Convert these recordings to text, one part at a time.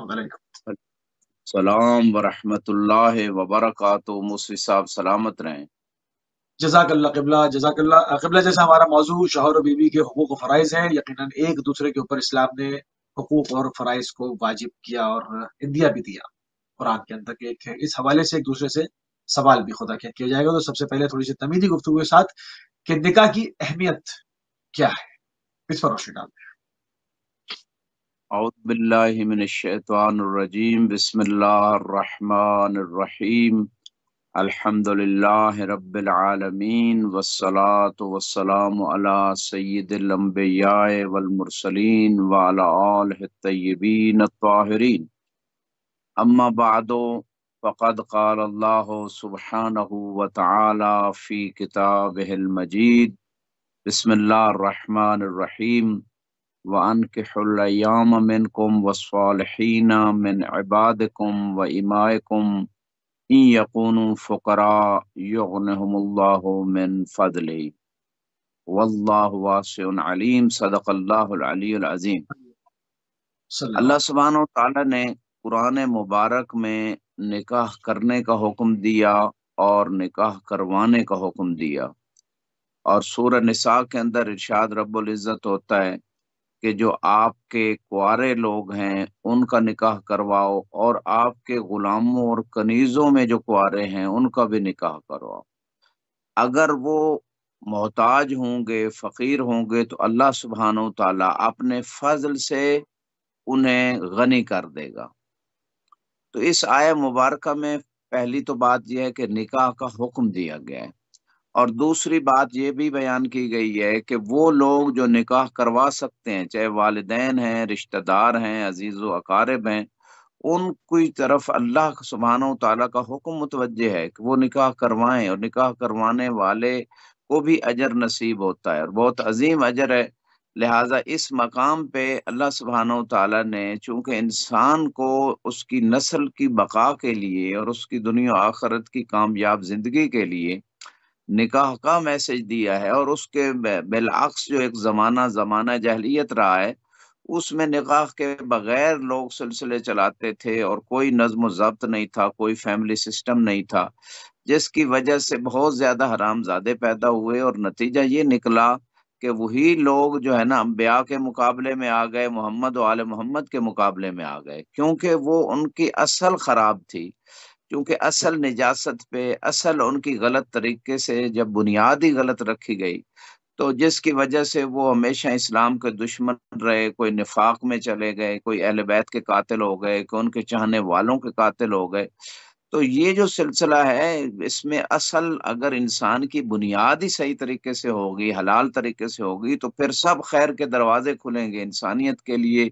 وعلیکم السلام ورحمۃ اللہ وبرکاتہ۔ مصری صاحب سلامت رہیں۔ جزاک اللہ قبلہ، جزاک اللہ قبلہ۔ جیسا ہمارا موضوع شوہر و بیوی کے حقوق و فرائض ہے، یقیناً ایک دوسرے کے اوپر اسلام نے حقوق اور فرائض کو واجب کیا اور عندیہ بھی دیا قرآن کے اندر کہ اس حوالے سے ایک دوسرے سے سوال بھی خدا کیا جائے گا۔ تو سب سے پہلے تھوڑی سی تمیدی گفتگو کے ساتھ کہ نکاح کی اہمیت کیا ہے، اس پر روشنی ڈالتے ہیں۔ اعوذ باللہ من الشیطان الرجیم، بسم اللہ الرحمن الرحیم، الحمد للہ رب العالمین، والصلاة والسلام علی سید الانبیاء والمرسلین وعلی آلہ الطیبین الطاہرین، اما بعد فقد قال اللہ سبحانہ وتعالی فی کتابہ المجید، بسم اللہ الرحمن الرحیم، وَأَنكِحُوا الْأَيَّامَ مِنكُمْ وَالصَّالِحِينَ مِنْ عِبَادِكُمْ وَإِمَائِكُمْ إِنْ يَكُونُوا فُقَرَاءَ يُغْنِهُمُ اللَّهُ مِنْ فَضْلِهِ وَاللَّهُ وَاسِعٌ عَلِيمٌ۔ صدق اللہ العلی العظیم۔ صلی اللہ اللہ سبحانہ و تعالیٰ نے قرآن مبارک میں نکاح کرنے کا حکم دیا اور نکاح کروانے کا حکم دیا، اور سورہ نساء کے اندر ارشاد رب العزت ہوتا ہے کہ جو آپ کے کوارے لوگ ہیں ان کا نکاح کرواؤ، اور آپ کے غلاموں اور کنیزوں میں جو کوارے ہیں ان کا بھی نکاح کرواؤ۔ اگر وہ محتاج ہوں گے، فقیر ہوں گے، تو اللہ سبحانہ و تعالیٰ اپنے فضل سے انہیں غنی کر دے گا۔ تو اس آیہ مبارکہ میں پہلی تو بات یہ ہے کہ نکاح کا حکم دیا گیا ہے، اور دوسری بات یہ بھی بیان کی گئی ہے کہ وہ لوگ جو نکاح کروا سکتے ہیں، چاہے والدین ہیں، رشتہ دار ہیں، عزیز و اقارب ہیں، ان کی طرف اللہ سبحانہ و تعالیٰ کا حکم متوجہ ہے کہ وہ نکاح کروائیں، اور نکاح کروانے والے کو بھی اجر نصیب ہوتا ہے، اور بہت عظیم اجر ہے۔ لہٰذا اس مقام پہ اللہ سبحانہ و تعالیٰ نے چونکہ انسان کو اس کی نسل کی بقا کے لیے اور اس کی دنیا و آخرت کی کامیاب زندگی کے لیے نکاح کا میسج دیا ہے، اور اس کے بالعکس جو ایک زمانہ جاہلیت رہا ہے، اس میں نکاح کے بغیر لوگ سلسلے چلاتے تھے، اور کوئی نظم و ضبط نہیں تھا، کوئی فیملی سسٹم نہیں تھا، جس کی وجہ سے بہت زیادہ حرام زادے پیدا ہوئے، اور نتیجہ یہ نکلا کہ وہی لوگ جو ہے نا انبیاء کے مقابلے میں آ گئے، محمد و آل محمد کے مقابلے میں آ گئے، کیونکہ وہ ان کی اصل خراب تھی، کیونکہ اصل نجاست پہ، اصل ان کی غلط طریقے سے جب بنیاد ہی غلط رکھی گئی، تو جس کی وجہ سے وہ ہمیشہ اسلام کے دشمن رہے، کوئی نفاق میں چلے گئے، کوئی اہل بیت کے قاتل ہو گئے، کوئی ان کے چاہنے والوں کے قاتل ہو گئے۔ تو یہ جو سلسلہ ہے، اس میں اصل اگر انسان کی بنیاد ہی صحیح طریقے سے ہوگی، حلال طریقے سے ہوگی، تو پھر سب خیر کے دروازے کھلیں گے، انسانیت کے لیے،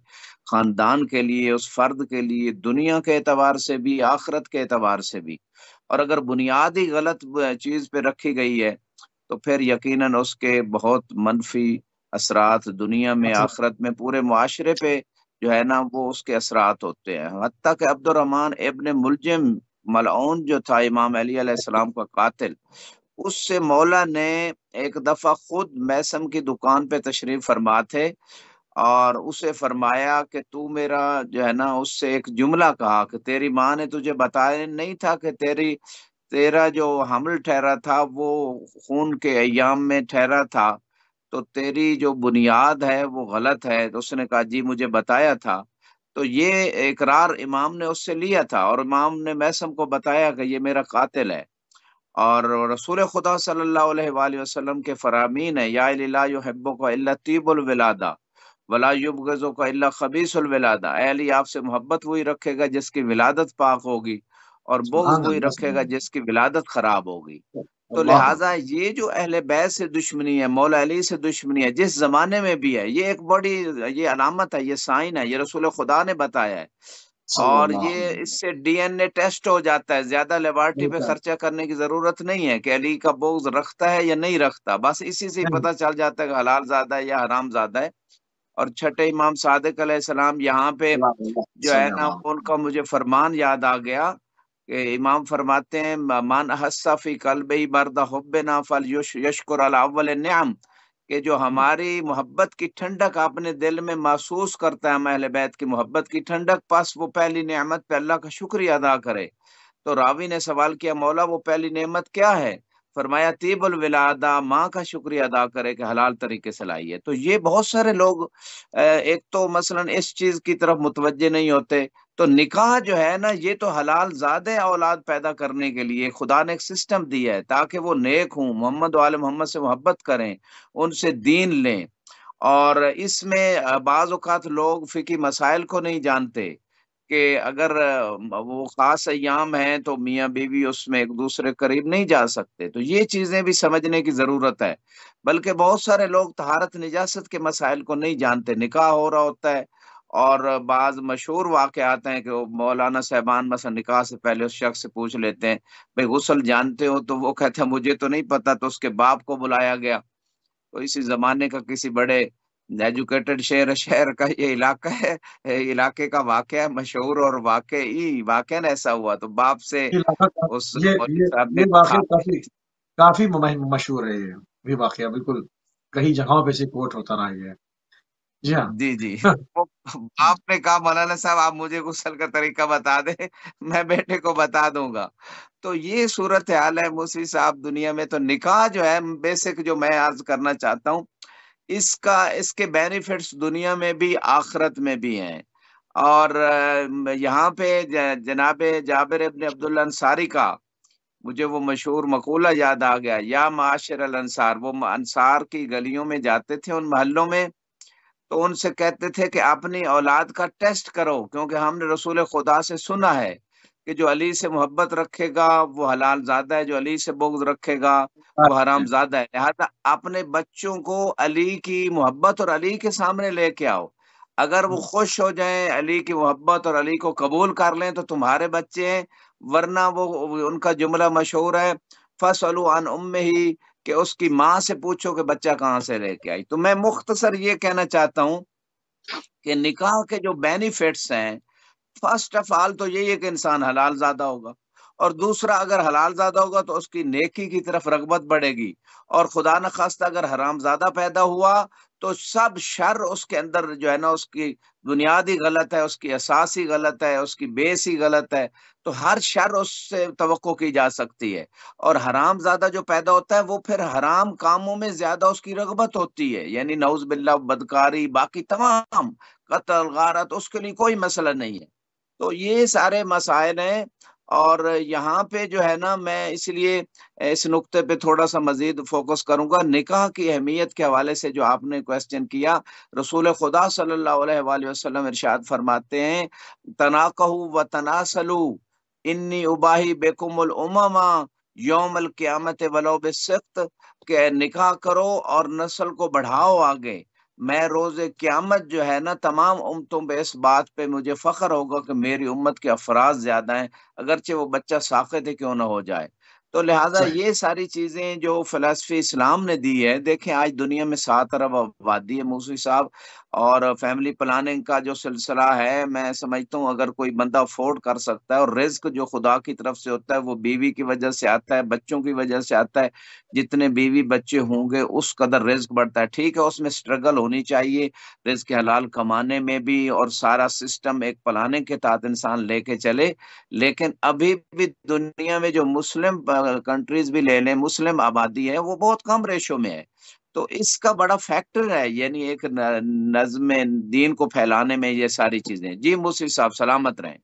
خاندان کے لیے، اس فرد کے لیے، دنیا کے اعتبار سے بھی، آخرت کے اعتبار سے بھی۔ اور اگر بنیاد ہی غلط چیز پہ رکھی گئی ہے تو پھر یقیناً اس کے بہت منفی اثرات دنیا میں، آخرت میں، پورے معاشرے پہ جو ہے نا وہ اس کے اثرات ہوتے ہیں۔ حتیٰ کہ عبد الرحمن ابن ملجم ملعون جو تھا امام علی علیہ السلام کا قاتل، اس سے مولا نے ایک دفعہ خود میسم کی دکان پہ تشریف فرما تھے، اور اسے فرمایا کہ تو میرا جو ہے نا، اس سے ایک جملہ کہا کہ تیری ماں نے تجھے بتایا نہیں تھا کہ تیرا جو حمل ٹھہرا تھا وہ خون کے ایام میں ٹھہرا تھا، تو تیری جو بنیاد ہے وہ غلط ہے۔ تو اس نے کہا جی مجھے بتایا تھا۔ تو یہ اقرار امام نے اس سے لیا تھا، اور امام نے میسم کو بتایا کہ یہ میرا قاتل ہے۔ اور رسول خدا صلی اللہ علیہ وآلہ وسلم کے فرامین ہے، یا لا یحبک الا طیب الولادہ ولا یبغضک الا خبیث الولادہ۔ اے علی، آپ سے محبت وہی رکھے گا جس کی ولادت پاک ہوگی، اور بغض وہی رکھے گا جس کی ولادت خراب ہوگی۔ تو لہٰذا یہ جو اہل بیت سے دشمنی ہے، مولا علی سے دشمنی ہے، جس زمانے میں بھی ہے، یہ ایک بڑی یہ علامت ہے، یہ سائن ہے، یہ رسول خدا نے بتایا ہے، اور یہ اس سے ڈی این اے ٹیسٹ ہو جاتا ہے۔ زیادہ لیبارٹری پہ خرچہ کرنے کی ضرورت نہیں ہے کہ علی کا بغض رکھتا ہے یا نہیں رکھتا، بس اسی سے پتہ چل جاتا ہے کہ حلال زادہ ہے یا حرام زادہ ہے۔ اور چھٹے امام صادق علیہ السلام یہاں پہ جو ہے نا، ان کا مجھے فرمان یاد آ گیا کہ امام فرماتے ہیں من احس فی قلبہ برد حبنا فلیشکر علی اول النعم، کہ جو ہماری محبت کی ٹھنڈک اپنے دل میں محسوس کرتا ہے، اہل بیت کی محبت کی ٹھنڈک، پس وہ پہلی نعمت پہ اللہ کا شکریہ ادا کرے۔ تو راوی نے سوال کیا، مولا وہ پہلی نعمت کیا ہے؟ فرمایا طیب الولادہ، ماں کا شکریہ ادا کرے کہ حلال طریقے سے لائی ہے۔ تو یہ بہت سارے لوگ ایک تو مثلا اس چیز کی طرف متوجہ نہیں ہوتے۔ تو نکاح جو ہے نا، یہ تو حلال زادہ اولاد پیدا کرنے کے لیے خدا نے ایک سسٹم دیا ہے تاکہ وہ نیک ہوں، محمد و آل محمد سے محبت کریں، ان سے دین لیں۔ اور اس میں بعض اوقات لوگ فقہی مسائل کو نہیں جانتے کہ اگر وہ خاص ایام ہیں تو میاں بیوی اس میں ایک دوسرے قریب نہیں جا سکتے۔ تو یہ چیزیں بھی سمجھنے کی ضرورت ہے۔ بلکہ بہت سارے لوگ طہارت نجاست کے مسائل کو نہیں جانتے، نکاح ہو رہا ہوتا ہے اور بعض مشہور واقعات ہیں کہ وہ مولانا صاحبان مثلا نکاح سے پہلے اس شخص سے پوچھ لیتے ہیں بھئی غسل جانتے ہو؟ تو وہ کہتا ہے مجھے تو نہیں پتا، تو اس کے باپ کو بلایا گیا۔ تو اسی زمانے کا کسی بڑے ایجوکیٹڈ شہر کا یہ علاقہ ہے، علاقے کا واقعہ ہے مشہور، اور واقعہ ایسا ہوا تو باپ سے یہ علاقہ اس یہ مولوی یہ صاحب نے یہ کہا۔ واقعہ کافی مشہور ہے، یہ واقعہ بالکل کئی جگہوں پہ سے کوٹ ہوتا رہا ہے۔ جی ہاں۔ جی جی، وہ باپ نے کہا مولانا صاحب آپ مجھے غسل کا طریقہ بتا دیں، میں بیٹے کو بتا دوں گا۔ تو یہ صورتحال ہے موسوی صاحب دنیا میں۔ تو نکاح جو ہے بیسک جو میں عرض کرنا چاہتا ہوں، اس کے بینیفٹس دنیا میں بھی آخرت میں بھی ہیں۔ اور یہاں پہ جناب جابر ابن عبداللہ انصاری کا مجھے وہ مشہور مقولہ یاد آ گیا، یا معاشر الانصار، وہ انصار کی گلیوں میں جاتے تھے ان محلوں میں، تو ان سے کہتے تھے کہ اپنی اولاد کا ٹیسٹ کرو، کیونکہ ہم نے رسول خدا سے سنا ہے کہ جو علی سے محبت رکھے گا وہ حلال زادہ ہے، جو علی سے بغض رکھے گا وہ حرام زادہ ہے۔ لہذا اپنے بچوں کو علی کی محبت اور علی کے سامنے لے کے آؤ، اگر وہ خوش ہو جائیں، علی کی محبت اور علی کو قبول کر لیں تو تمہارے بچے ہیں، ورنہ وہ ان کا جملہ مشہور ہے فَاسْأَلُوا عَنْ أُمِّهِ، کہ اس کی ماں سے پوچھو کہ بچہ کہاں سے لے کے آئی۔ تو میں مختصر یہ کہنا چاہتا ہوں کہ نکاح کے جو بینیفٹس ہیں، فرسٹ آف آل تو یہی ہے کہ انسان حلال زادہ ہوگا، اور دوسرا اگر حلال زادہ ہوگا تو اس کی نیکی کی طرف رغبت بڑھے گی، اور خدا نخواستہ اگر حرام زادہ پیدا ہوا تو سب شر اس کے اندر جو ہے نا، اس کی بنیادی غلط ہے، اس کی اساسی غلط ہے، اس کی بیس ہی غلط ہے، تو ہر شر اس سے توقع کی جا سکتی ہے۔ اور حرام زادہ جو پیدا ہوتا ہے وہ پھر حرام کاموں میں زیادہ اس کی رغبت ہوتی ہے، یعنی نعوذ باللہ بدکاری، باقی تمام قتل غارت، اس کے لیے کوئی مسئلہ نہیں ہے۔ تو یہ سارے مسائل ہیں، اور یہاں پہ جو ہے نا میں اس لیے اس نقطے پہ تھوڑا سا مزید فوکس کروں گا، نکاح کی اہمیت کے حوالے سے جو آپ نے کویسچن کیا۔ رسول خدا صلی اللہ علیہ وآلہ وسلم ارشاد فرماتے ہیں تناکحوا وتناسلوا انی اباہی بکم الامم یوم القیامت ولو بالسقط، کہ نکاح کرو اور نسل کو بڑھاؤ آگے، میں روز قیامت جو ہے نا تمام امتوں پہ اس بات پہ مجھے فخر ہوگا کہ میری امت کے افراد زیادہ ہیں، اگرچہ وہ بچہ ساقط ہی کیوں نہ ہو جائے۔ تو لہٰذا صحیح۔ یہ ساری چیزیں جو فلسفی اسلام نے دی ہے، دیکھیں آج دنیا میں 7 ارب آبادی ہے موسوی صاحب، اور فیملی پلاننگ کا جو سلسلہ ہے، میں سمجھتا ہوں اگر کوئی بندہ افورڈ کر سکتا ہے، اور رزق جو خدا کی طرف سے ہوتا ہے وہ بیوی کی وجہ سے آتا ہے، بچوں کی وجہ سے آتا ہے، جتنے بیوی بچے ہوں گے اس قدر رزق بڑھتا ہے۔ ٹھیک ہے اس میں سٹرگل ہونی چاہیے رزق حلال کمانے میں بھی، اور سارا سسٹم ایک پلاننگ کے تحت انسان لے کے چلے، لیکن ابھی بھی دنیا میں جو مسلم کنٹریز بھی لے لیں، مسلم آبادی ہے وہ بہت کم ریشو میں ہے۔ تو اس کا بڑا فیکٹر ہے، یعنی ایک نظم دین کو پھیلانے میں یہ ساری چیزیں۔ جی موسیٰ صاحب سلامت رہیں۔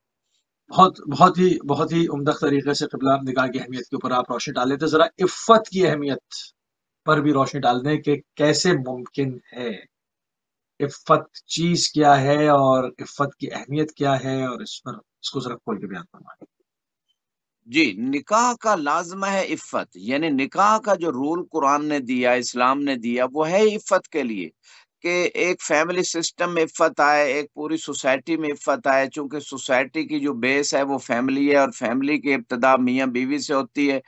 بہت ہی عمدہ طریقے سے قبلہ نکاح کی اہمیت کے اوپر آپ روشنی ڈالے تھے، ذرا عفت کی اہمیت پر بھی روشنی ڈال دیں کہ کیسے ممکن ہے، عفت چیز کیا ہے اور عفت کی اہمیت کیا ہے، اور اس کو ذرا کھول کے بیان فرمائیں۔ جی، نکاح کا لازمہ ہے عفت، یعنی نکاح کا جو رول قرآن نے دیا، اسلام نے دیا، وہ ہے عفت کے لیے، کہ ایک فیملی سسٹم میں عفت آئے، ایک پوری سوسائٹی میں عفت آئے، چونکہ سوسائٹی کی جو بیس ہے وہ فیملی ہے، اور فیملی کی ابتدا میاں بیوی سے ہوتی ہے،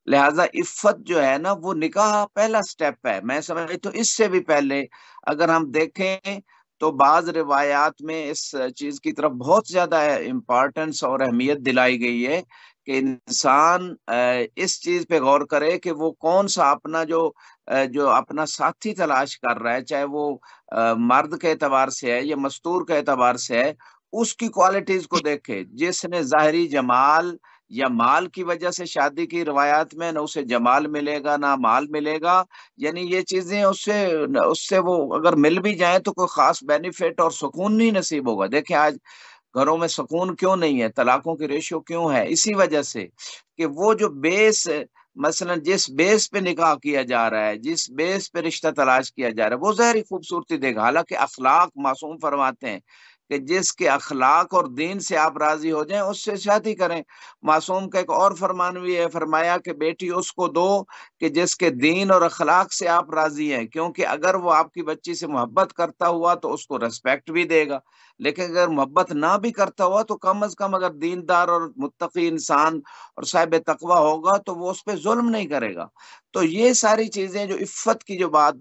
لہٰذا عفت جو ہے نا وہ نکاح پہلا سٹیپ ہے۔ میں سمجھ تو اس سے بھی پہلے اگر ہم دیکھیں تو بعض روایات میں اس چیز کی طرف بہت زیادہ امپارٹنس اور اہمیت دلائی گئی ہے کہ انسان اس چیز پہ غور کرے کہ وہ کون سا اپنا جو اپنا ساتھی تلاش کر رہا ہے، چاہے وہ مرد کے اعتبار سے ہے یا مستور کے اعتبار سے ہے، اس کی کوالٹیز کو دیکھے۔ جس نے ظاہری جمال یا مال کی وجہ سے شادی کی روایات میں، نہ اسے جمال ملے گا نہ مال ملے گا، یعنی یہ چیزیں اس سے وہ اگر مل بھی جائیں تو کوئی خاص بینیفٹ اور سکون نہیں نصیب ہوگا۔ دیکھیں آج گھروں میں سکون کیوں نہیں ہے، طلاقوں کی ریشو کیوں ہے؟ اسی وجہ سے کہ وہ جو بیس، مثلا جس بیس پہ نکاح کیا جا رہا ہے، جس بیس پہ رشتہ تلاش کیا جا رہا ہے، وہ ظاہری خوبصورتی دے گا۔ حالانکہ اخلاق، معصوم فرماتے ہیں کہ جس کے اخلاق اور دین سے آپ راضی ہو جائیں اس سے شادی کریں۔ معصوم کا ایک اور فرمان بھی ہے، فرمایا کہ بیٹی اس کو دو کہ جس کے دین اور اخلاق سے آپ راضی ہیں، کیونکہ اگر وہ آپ کی بچی سے محبت کرتا ہوا تو اس کو ریسپیکٹ بھی دے گا، لیکن اگر محبت نہ بھی کرتا ہوا تو کم از کم اگر دیندار اور متقی انسان اور صاحب تقوی ہوگا تو وہ اس پہ ظلم نہیں کرے گا۔ تو یہ ساری چیزیں جو عفت کی جو بات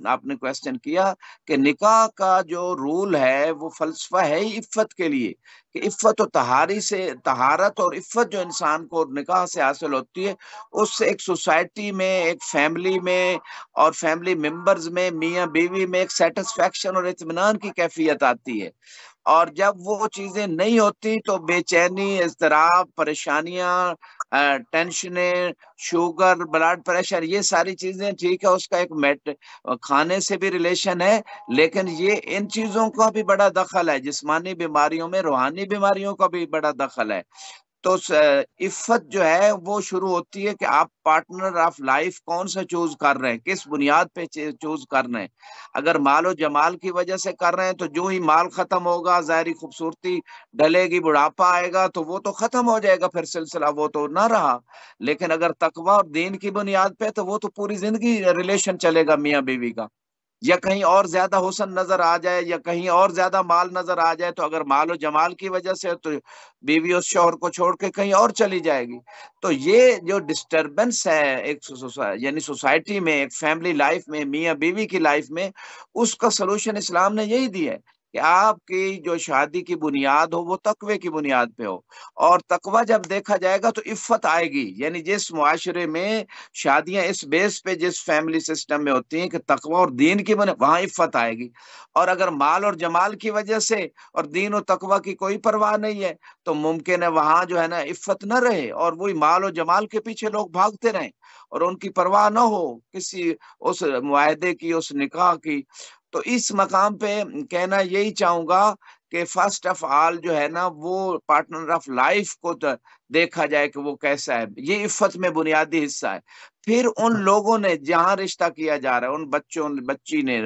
آپ نے کویسچن کیا کہ نکاح کا جو رول ہے وہ فلسفہ ہے ہی عفت کے لیے، کہ عفت و طہارت اور عفت جو انسان کو نکاح سے حاصل ہوتی ہے، اس سے ایک سوسائٹی میں، ایک فیملی میں اور فیملی ممبرز میں، میاں بیوی میں ایک سیٹسفیکشن اور اطمینان کی کیفیت آتی ہے۔ اور جب وہ چیزیں نہیں ہوتی تو بے چینی، اضطراب، پریشانیاں، ٹینشنیں، شوگر، بلڈ پریشر، یہ ساری چیزیں ٹھیک ہے، اس کا ایک کھانے سے بھی ریلیشن ہے، لیکن یہ ان چیزوں کا بھی بڑا دخل ہے، جسمانی بیماریوں میں، روحانی بیماریوں کا بھی بڑا دخل ہے۔ تو عفت جو ہے وہ شروع ہوتی ہے کہ آپ پارٹنر آف لائف کون سا چوز کر رہے ہیں، کس بنیاد پہ چوز کر رہے ہیں۔ اگر مال و جمال کی وجہ سے کر رہے ہیں تو جو ہی مال ختم ہوگا، ظاہری خوبصورتی ڈلے گی، بڑھاپا آئے گا تو وہ تو ختم ہو جائے گا، پھر سلسلہ وہ تو نہ رہا۔ لیکن اگر تقوی اور دین کی بنیاد پہ تو وہ تو پوری زندگی ریلیشن چلے گا میاں بیوی کا۔ یا کہیں اور زیادہ حسن نظر آ جائے یا کہیں اور زیادہ مال نظر آ جائے تو اگر مال و جمال کی وجہ سے تو بیوی اس شوہر کو چھوڑ کے کہیں اور چلی جائے گی۔ تو یہ جو ڈسٹربنس ہے ایک یعنی سوسائٹی میں، ایک فیملی لائف میں، میاں بیوی کی لائف میں، اس کا سلوشن اسلام نے یہی دیا ہے کہ آپ کی جو شادی کی بنیاد ہو وہ تقوی کی بنیاد پہ ہو، اور تقوی جب دیکھا جائے گا تو عفت آئے گی۔ یعنی جس معاشرے میں شادیاں اس بیس پہ، جس فیملی سسٹم میں ہوتی ہیں کہ تقوی اور دین کی بنیاد، وہاں عفت آئے گی۔ اور اگر مال اور جمال کی وجہ سے اور دین و تقوی کی کوئی پرواہ نہیں ہے تو ممکن ہے وہاں جو ہے نا عفت نہ رہے، اور وہی مال و جمال کے پیچھے لوگ بھاگتے رہیں اور ان کی پرواہ نہ ہو کسی اس معاہدے کی، اس نکاح کی۔ تو اس مقام پہ کہنا یہی چاہوں گا کہ فرسٹ آف آل جو ہے نا وہ پارٹنر آف لائف کو دیکھا جائے کہ وہ کیسا ہے، یہ عفت میں بنیادی حصہ ہے۔ پھر ان لوگوں نے جہاں رشتہ کیا جا رہا ہے، ان بچی نے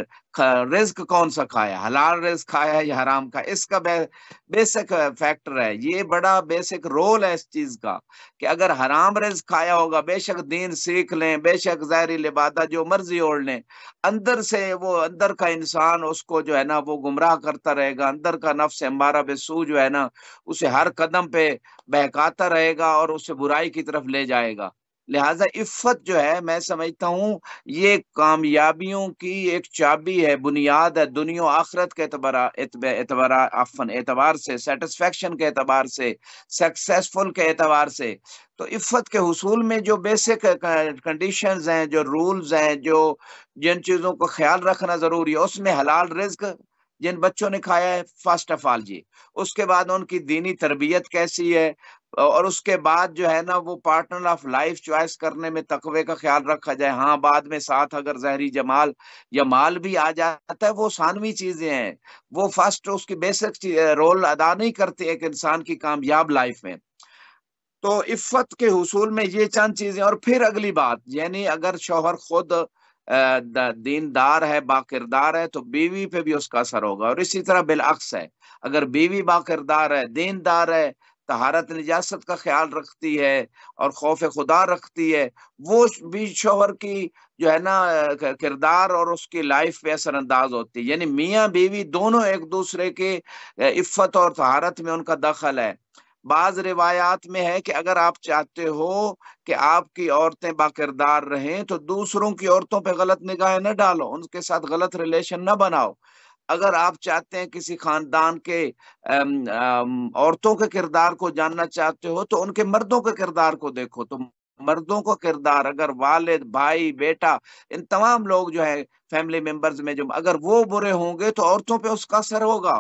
رزق کون سا کھایا، حلال رزق کھایا یا حرام کھایا، اس کا بیسک فیکٹر ہے، یہ بڑا بیسک رول ہے اس چیز کا کہ اگر حرام رزق کھایا ہوگا، بے شک دین سیکھ لیں، بے شک ظاہری لبادہ جو مرضی اوڑھ لیں، اندر سے وہ اندر کا انسان اس کو جو ہے نا وہ گمراہ کرتا رہے گا، اندر کا نفس امارہ بالسوء جو ہے نا اسے ہر قدم پہ بہکاتا رہے گا اور اسے برائی کی طرف لے جائے گا۔ لہٰذا عفت جو ہے میں سمجھتا ہوں یہ کامیابیوں کی ایک چابی ہے، بنیاد ہے، دنیا و آخرت کے اعتبار سے، سیٹسفیکشن کے اعتبار سے، سکسیسفل کے اعتبار سے۔ تو عفت کے حصول میں جو بیسک کنڈیشنز ہیں، جو رولز ہیں، جن چیزوں کو خیال رکھنا ضروری ہے، اس میں حلال رزق جن بچوں نے کھایا ہے فرسٹ آف آل جی، اس کے بعد ان کی دینی تربیت کیسی ہے، اور اس کے بعد جو ہے نا وہ پارٹنر آف لائف چوائس کرنے میں تقوی کا خیال رکھا جائے۔ ہاں بعد میں ساتھ اگر ظاہری جمال یا مال بھی آ جاتا ہے وہ ثانوی چیزیں ہیں، وہ فرسٹ اس کی بیسک رول ادا نہیں کرتے ایک انسان کی کامیاب لائف میں۔ تو عفت کے حصول میں یہ چند چیزیں، اور پھر اگلی بات یعنی اگر شوہر خود دیندار ہے، باکردار ہے تو بیوی پہ بھی اس کا اثر ہوگا، اور اسی طرح بالعکس ہے، اگر بیوی باکردار ہے، دیندار ہے، طہارت نجاست کا خیال رکھتی ہے اور خوف خدا رکھتی ہے، وہ بھی شوہر کی جو ہے نا کردار اور اس کی لائف پہ اثر انداز ہوتی ہے۔ یعنی میاں بیوی دونوں ایک دوسرے کے عفت اور طہارت میں ان کا دخل ہے۔ بعض روایات میں ہے کہ اگر آپ چاہتے ہو کہ آپ کی عورتیں باکردار رہیں تو دوسروں کی عورتوں پہ غلط نگاہیں نہ ڈالو، ان کے ساتھ غلط ریلیشن نہ بناؤ، اگر آپ چاہتے ہیں کسی خاندان کے عورتوں کے کردار کو جاننا چاہتے ہو تو ان کے مردوں کے کردار کو دیکھو. تو مردوں کا کردار اگر والد، بھائی، بیٹا، ان تمام لوگ جو ہے فیملی ممبرز میں جو اگر وہ برے ہوں گے تو عورتوں پہ اس کا اثر ہوگا.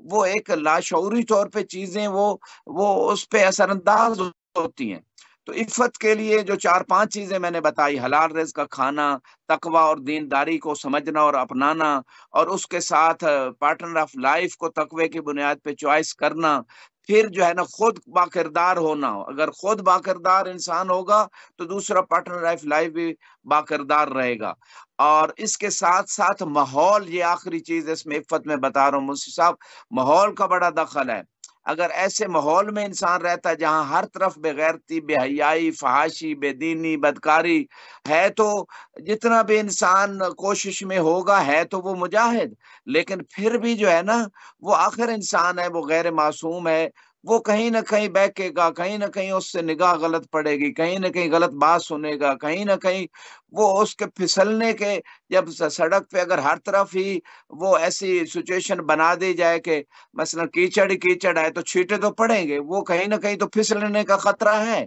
وہ ایک لاشعوری طور پہ چیزیں وہ اس پہ اثر انداز ہوتی ہیں. تو عفت کے لیے جو 4-5 چیزیں میں نے بتائی، حلال رزق کا کھانا، تقوی اور دینداری کو سمجھنا اور اپنانا، اور اس کے ساتھ پارٹنر آف لائف کو تقوی کی بنیاد پہ چوائس کرنا، پھر جو ہے نا خود باکردار ہونا. اگر خود باکردار انسان ہوگا تو دوسرا پارٹنر آف لائف بھی باکردار رہے گا. اور اس کے ساتھ ساتھ ماحول، یہ آخری چیز اس میں عفت میں بتا رہا ہوں مفتی صاحب، ماحول کا بڑا دخل ہے. اگر ایسے ماحول میں انسان رہتا ہے جہاں ہر طرف بے غیرتی، بے حیائی، فحاشی، بے دینی، بدکاری ہے، تو جتنا بھی انسان کوشش میں ہوگا ہے تو وہ مجاہد، لیکن پھر بھی جو ہے نا وہ آخر انسان ہے، وہ غیر معصوم ہے. وہ کہیں نہ کہیں بہکے گا، کہیں نہ کہیں اس سے نگاہ غلط پڑے گی، کہیں نہ کہیں غلط بات سنے گا، کہیں نہ کہیں وہ اس کے پھسلنے کے، جب سڑک پہ اگر ہر طرف ہی وہ ایسی سچویشن بنا دی جائے کہ مثلا کیچڑ ہی کیچڑ ہے تو چھینٹے تو پڑیں گے، وہ کہیں نہ کہیں تو پھسلنے کا خطرہ ہے.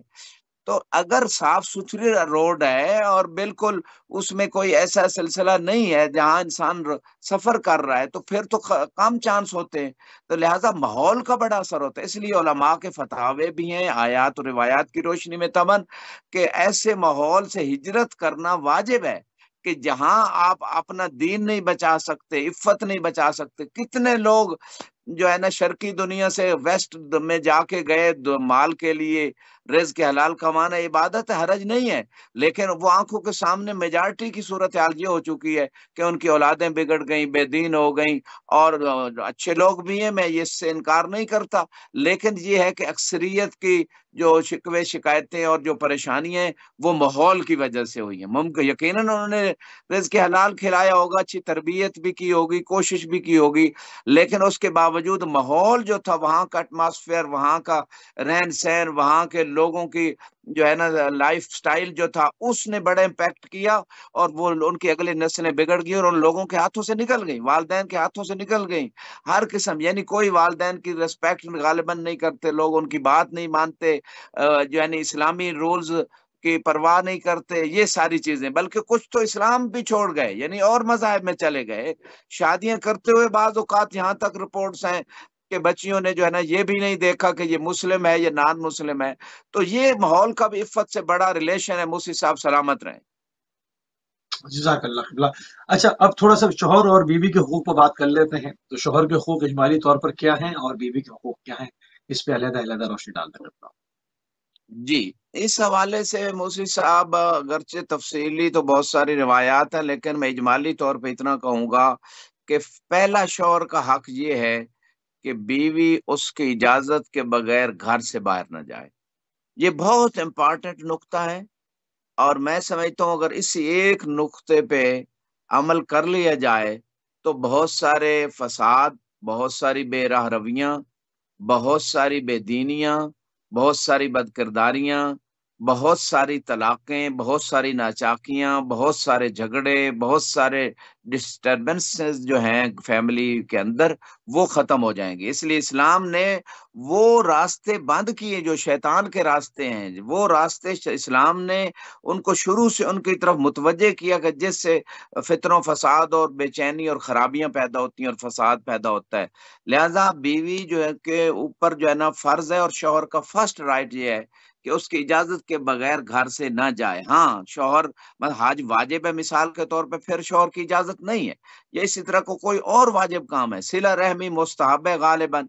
تو اگر صاف ستھری روڈ ہے اور بالکل اس میں کوئی ایسا سلسلہ نہیں ہے جہاں انسان سفر کر رہا ہے، تو پھر تو کم چانس ہوتے ہیں. تو لہٰذا ماحول کا بڑا اثر ہوتا ہے. اس لیے علماء کے فتاوے بھی ہیں آیات اور روایات کی روشنی میں تمن کہ ایسے ماحول سے ہجرت کرنا واجب ہے کہ جہاں آپ اپنا دین نہیں بچا سکتے، عفت نہیں بچا سکتے. کتنے لوگ جو ہے نا شرقی دنیا سے ویسٹ میں جا کے گئے مال کے لیے، رزق حلال کمانا عبادت ہے، حرج نہیں ہے، لیکن وہ آنکھوں کے سامنے میجارٹی کی صورتحال یہ ہو چکی ہے کہ ان کی اولادیں بگڑ گئیں، بے دین ہو گئیں. اور اچھے لوگ بھی ہیں، میں اس سے انکار نہیں کرتا، لیکن یہ ہے کہ اکثریت کی جو شکوے شکایتیں اور جو پریشانیاں ہیں وہ ماحول کی وجہ سے ہوئی ہیں. ممکن یقیناً انہوں نے رزق حلال کھلایا ہوگا، اچھی تربیت بھی کی ہوگی، کوشش بھی کی ہوگی، لیکن اس کے باوجود ماحول جو تھا، وہاں کا ایٹماسفیئر، وہاں کا رہن سہن، وہاں کے لوگوں کی جو ہے نا لائف سٹائل جو تھا، اس نے بڑا امپیکٹ کیا، اور وہ ان کی اگلی نسلیں بگڑ گئی اور ان لوگوں کے ہاتھوں سے نکل گئی، والدین کے ہاتھوں سے نکل گئی. ہر قسم، یعنی کوئی والدین کی ریسپیکٹ غالباً نہیں کرتے لوگ، ان کی بات نہیں مانتے، جو یعنی اسلامی رولز کی پرواہ نہیں کرتے، یہ ساری چیزیں. بلکہ کچھ تو اسلام بھی چھوڑ گئے، یعنی اور مذاہب میں چلے گئے. شادیاں کرتے ہوئے بعض اوقات یہاں تک رپورٹس ہیں کہ بچیوں نے جو ہے نا یہ بھی نہیں دیکھا کہ یہ مسلم ہے یا نان مسلم ہے. تو یہ ماحول کا بھی عفت سے بڑا ریلیشن ہے. موسی صاحب سلامت رہیں. جزاک اللہ خبلہ. اچھا، اب تھوڑا سا شوہر اور بیوی کے حقوق پر بات کر لیتے ہیں. تو شوہر کے حقوق اجمالی طور پر کیا ہیں اور بیوی کے حقوق کیا ہیں، اس پہ علیحدہ علیحدہ روشنی ڈالنا کرتا ہوں. جی، اس حوالے سے موسی صاحب اگرچہ تفصیلی تو بہت ساری روایات ہیں، لیکن میں اجمالی طور پہ اتنا کہوں گا کہ پہلا شوہر کا حق یہ ہے کہ بیوی اس کی اجازت کے بغیر گھر سے باہر نہ جائے. یہ بہت امپارٹنٹ نقطہ ہے، اور میں سمجھتا ہوں اگر اسی ایک نقطے پہ عمل کر لیا جائے تو بہت سارے فساد، بہت ساری بے راہ رویاں، بہت ساری بے دینیاں، بہت ساری بدکرداریاں، بہت ساری طلاقیں، بہت ساری ناچاکیاں، بہت سارے جھگڑے، بہت سارے ڈسٹربنسز جو ہیں فیملی کے اندر، وہ ختم ہو جائیں گے. اس لیے اسلام نے وہ راستے بند کیے جو شیطان کے راستے ہیں، وہ راستے اسلام نے ان کو شروع سے ان کی طرف متوجہ کیا کہ جس سے فتن و فساد اور بے چینی اور خرابیاں پیدا ہوتی ہیں اور فساد پیدا ہوتا ہے. لہذا بیوی جو ہے کے اوپر جو ہے نا فرض ہے، اور شوہر کا فرسٹ رائٹ یہ ہے کہ اس کی اجازت کے بغیر گھر سے نہ جائے. ہاں، شوہر حج واجب ہے مثال کے طور پہ، پھر شوہر کی اجازت نہیں ہے، یا اسی طرح کو کوئی اور واجب کام ہے، صلہ رحمی مستحب ہے غالباً،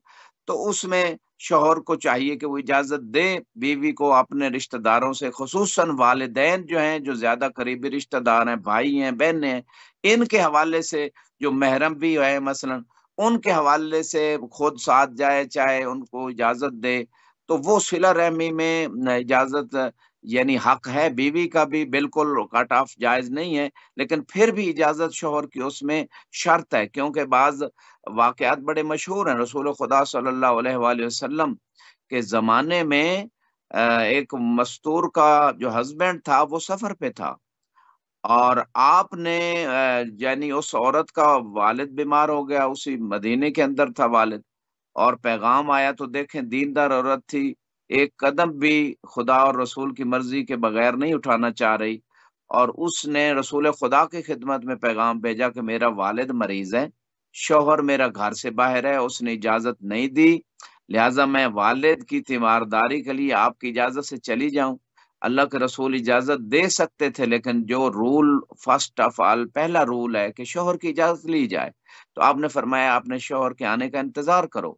تو اس میں شوہر کو چاہیے کہ وہ اجازت دے بیوی کو اپنے رشتہ داروں سے، خصوصاً والدین جو ہیں، جو زیادہ قریبی رشتہ دار ہیں، بھائی ہیں، بہنیں ہیں، ان کے حوالے سے، جو محرم بھی ہے مثلاً، ان کے حوالے سے خود ساتھ جائے، چاہے ان کو اجازت دے. تو وہ صلہ رحمی میں اجازت یعنی حق ہے. بیوی کا بھی بالکل کٹ آف جائز نہیں ہے، لیکن پھر بھی اجازت شوہر کی اس میں شرط ہے، کیونکہ بعض واقعات بڑے مشہور ہیں. رسول خدا صلی اللہ علیہ وآلہ وسلم کے زمانے میں ایک مستور کا جو ہسبینڈ تھا وہ سفر پہ تھا، اور آپ نے یعنی اس عورت کا والد بیمار ہو گیا، اسی مدینے کے اندر تھا والد، اور پیغام آیا تو دیکھیں دیندار عورت تھی، ایک قدم بھی خدا اور رسول کی مرضی کے بغیر نہیں اٹھانا چاہ رہی، اور اس نے رسول خدا کی خدمت میں پیغام بھیجا کہ میرا والد مریض ہے، شوہر میرا گھر سے باہر ہے، اس نے اجازت نہیں دی، لہٰذا میں والد کی تیمارداری کے لیے آپ کی اجازت سے چلی جاؤں۔ اللہ کے رسول اجازت دے سکتے تھے، لیکن جو رول فرسٹ آف آل پہلا رول ہے کہ شوہر کی اجازت لی جائے، تو آپ نے فرمایا آپ نے شوہر کے آنے کا انتظار کرو۔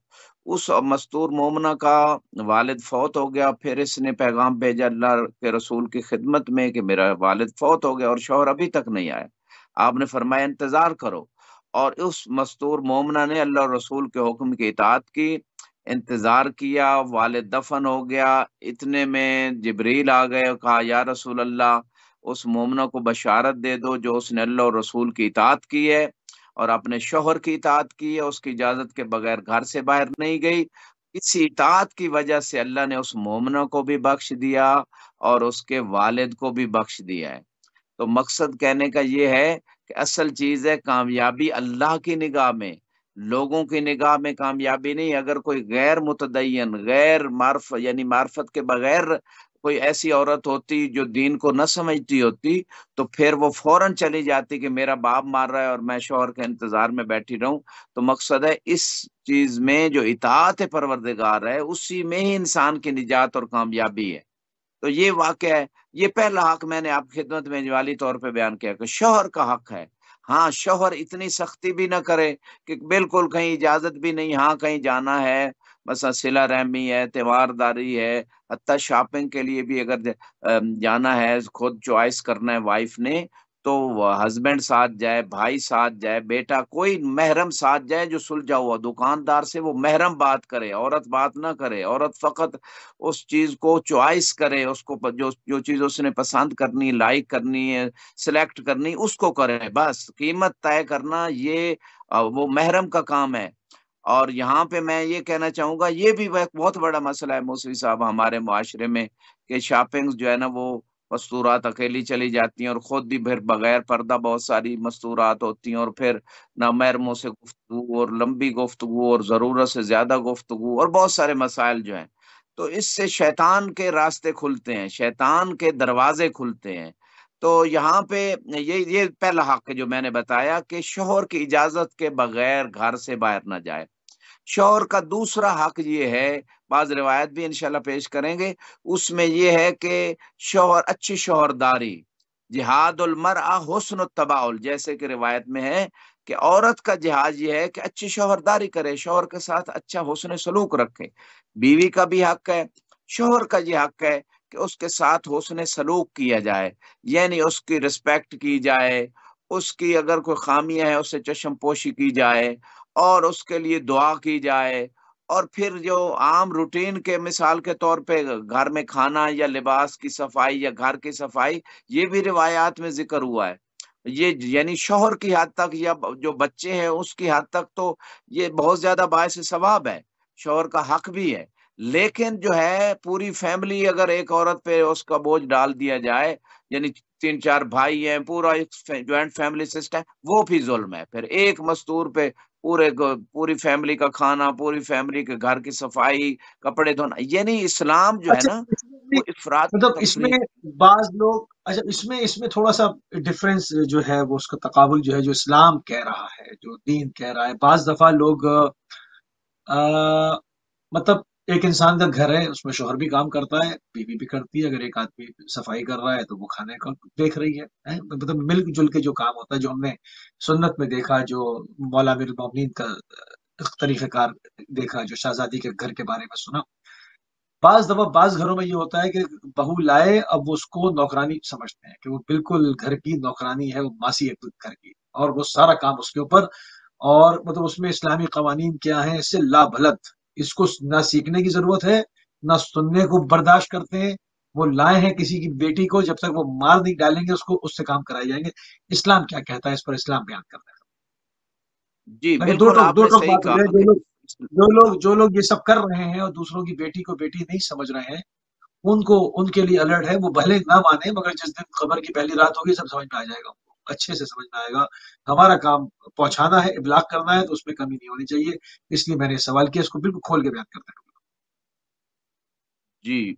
اس مستور مومنہ کا والد فوت ہو گیا، پھر اس نے پیغام بھیجا اللہ کے رسول کی خدمت میں کہ میرا والد فوت ہو گیا اور شوہر ابھی تک نہیں آیا۔ آپ نے فرمایا انتظار کرو، اور اس مستور مومنہ نے اللہ اور رسول کے حکم کی اطاعت کی، انتظار کیا، والد دفن ہو گیا، اتنے میں جبریل آ گئے اور کہا یا رسول اللہ اس مومنہ کو بشارت دے دو جو اس نے اللہ اور رسول کی اطاعت کی ہے اور اپنے شوہر کی اطاعت کی ہے، اس کی اجازت کے بغیر گھر سے باہر نہیں گئی، اسی اطاعت کی وجہ سے اللہ نے اس مومنہ کو بھی بخش دیا اور اس کے والد کو بھی بخش دیا ہے۔ تو مقصد کہنے کا یہ ہے کہ اصل چیز ہے کامیابی اللہ کی نگاہ میں، لوگوں کی نگاہ میں کامیابی نہیں۔ اگر کوئی غیر متدین، غیر معرف یعنی معرفت کے بغیر کوئی ایسی عورت ہوتی جو دین کو نہ سمجھتی ہوتی، تو پھر وہ فوراً چلی جاتی کہ میرا باپ مار رہا ہے اور میں شوہر کے انتظار میں بیٹھی رہوں۔ تو مقصد ہے اس چیز میں جو اطاعت پروردگار ہے اسی میں ہی انسان کی نجات اور کامیابی ہے۔ تو یہ واقعہ ہے، یہ پہلا حق میں نے آپ کی خدمت میں اجمالی طور پہ بیان کیا کہ شوہر کا حق ہے۔ ہاں شوہر اتنی سختی بھی نہ کرے کہ بالکل کہیں اجازت بھی نہیں، ہاں کہیں جانا ہے، مثلا صلہ رحمی ہے، تیمارداری ہے، حتیٰ شاپنگ کے لیے بھی اگر جانا ہے، خود چوائس کرنا ہے وائف نے، تو ہسبینڈ ساتھ جائے، بھائی ساتھ جائے، بیٹا کوئی محرم ساتھ جائے جو سلجھا ہوا، دکاندار سے وہ محرم بات کرے، عورت بات نہ کرے، عورت فقط اس چیز کو چوائس کرے، اس کو جو چیز اس نے پسند کرنی، لائک کرنی ہے، سلیکٹ کرنی، اس کو کرے، بس قیمت طے کرنا یہ وہ محرم کا کام ہے۔ اور یہاں پہ میں یہ کہنا چاہوں گا، یہ بھی ایک بہت بڑا مسئلہ ہے موسوی صاحب ہمارے معاشرے میں، کہ شاپنگ جو ہے نا وہ مستورات اکیلی چلی جاتی ہیں اور خود بھی پھر بغیر پردہ بہت ساری مستورات ہوتی ہیں، اور پھر نامحرموں سے گفتگو اور لمبی گفتگو اور ضرورت سے زیادہ گفتگو اور بہت سارے مسائل جو ہیں، تو اس سے شیطان کے راستے کھلتے ہیں، شیطان کے دروازے کھلتے ہیں۔ تو یہاں پہ یہ پہلا حق ہے جو میں نے بتایا کہ شوہر کی اجازت کے بغیر گھر سے باہر نہ جائے۔ شوہر کا دوسرا حق یہ ہے، بعض روایت بھی انشاءاللہ پیش کریں گے، اس میں یہ ہے کہ شوہر اچھی شوہرداری، جہاد المرأہ حسن التباعل، جیسے کہ روایت میں ہے کہ عورت کا جہاد یہ ہے کہ اچھی شوہرداری کرے، شوہر کے ساتھ اچھا حسن سلوک رکھے۔ بیوی کا بھی حق ہے، شوہر کا یہ حق ہے کہ اس کے ساتھ حسن سلوک کیا جائے، یعنی اس کی رسپیکٹ کی جائے، اس کی اگر کوئی خامیاں ہیں اس سے چشم پوشی کی جائے اور اس کے لیے دعا کی جائے، اور پھر جو عام روٹین کے مثال کے طور پہ گھر میں کھانا یا لباس کی صفائی یا گھر کی صفائی، یہ بھی روایات میں ذکر ہوا ہے۔ یہ یعنی شوہر کی حد تک یا جو بچے ہیں اس کی حد تک تو یہ بہت زیادہ باعث ثواب ہے، شوہر کا حق بھی ہے، لیکن جو ہے پوری فیملی اگر ایک عورت پہ اس کا بوجھ ڈال دیا جائے، یعنی 3 4 بھائی ہیں، پورا ایک جوائنٹ فیملی سسٹم، وہ بھی ظلم ہے۔ پھر ایک مستور پہ پوری فیملی کا کھانا، پوری فیملی کے گھر کی صفائی، کپڑے دھونا، یعنی اسلام جو ہے اچھا نا اس میں بھی وہ افراط مطلب اس میں تفریط۔ بعض لوگ، اچھا اس میں تھوڑا سا ڈفرینس جو ہے وہ اس کا تقابل جو ہے جو اسلام کہہ رہا ہے، جو دین کہہ رہا ہے، بعض دفعہ لوگ مطلب ایک انسان کا گھر ہے، اس میں شوہر بھی کام کرتا ہے، بیوی بھی کرتی ہے، اگر ایک آدمی صفائی کر رہا ہے تو وہ کھانے کا دیکھ رہی ہے، مطلب مل جل کے جو کام ہوتا ہے، جو ہم نے سنت میں دیکھا، جو مولا امیر المومنین کا طریقہ کار دیکھا، جو شہزادی کے گھر کے بارے میں سنا، بعض دفعہ بعض گھروں میں یہ ہوتا ہے کہ بہو لائے، اب وہ اس کو نوکرانی سمجھتے ہیں کہ وہ بالکل گھر کی نوکرانی ہے، وہ ماسی ہے گھر کی، اور وہ سارا کام اس کے اوپر، اور مطلب اس میں اسلامی قوانین کیا ہیں اس سے لا بلد، اس کو نہ سیکھنے کی ضرورت ہے، نہ سننے کو برداشت کرتے ہیں، وہ لائے ہیں کسی کی بیٹی کو، جب تک وہ مار نہیں ڈالیں گے اس کو، اس سے کام کرائے جائیں گے۔ اسلام کیا کہتا ہے اس پر؟ اسلام بیان کرتا ہے، جی لیکن بالکل آپ دو نے ٹوک صحیح بات ہو رہی کہا ہے، کہ جو لوگ یہ سب کر رہے ہیں اور دوسروں کی بیٹی کو بیٹی نہیں سمجھ رہے ہیں، ان کے لیے الرٹ ہے. وہ بھلے نہ مانے مگر جس دن قبر کی پہلی رات ہوگی سب سمجھ میں آ جائے گا, اچھے سے سمجھ میں آئے گا. ہمارا کام پہنچانا ہے, ابلاغ کرنا ہے, تو اس میں کمی نہیں ہونی چاہیے. اس لیے میں نے سوال کیا, اس کو بالکل کھول کے بیان کرتے ہیں. جی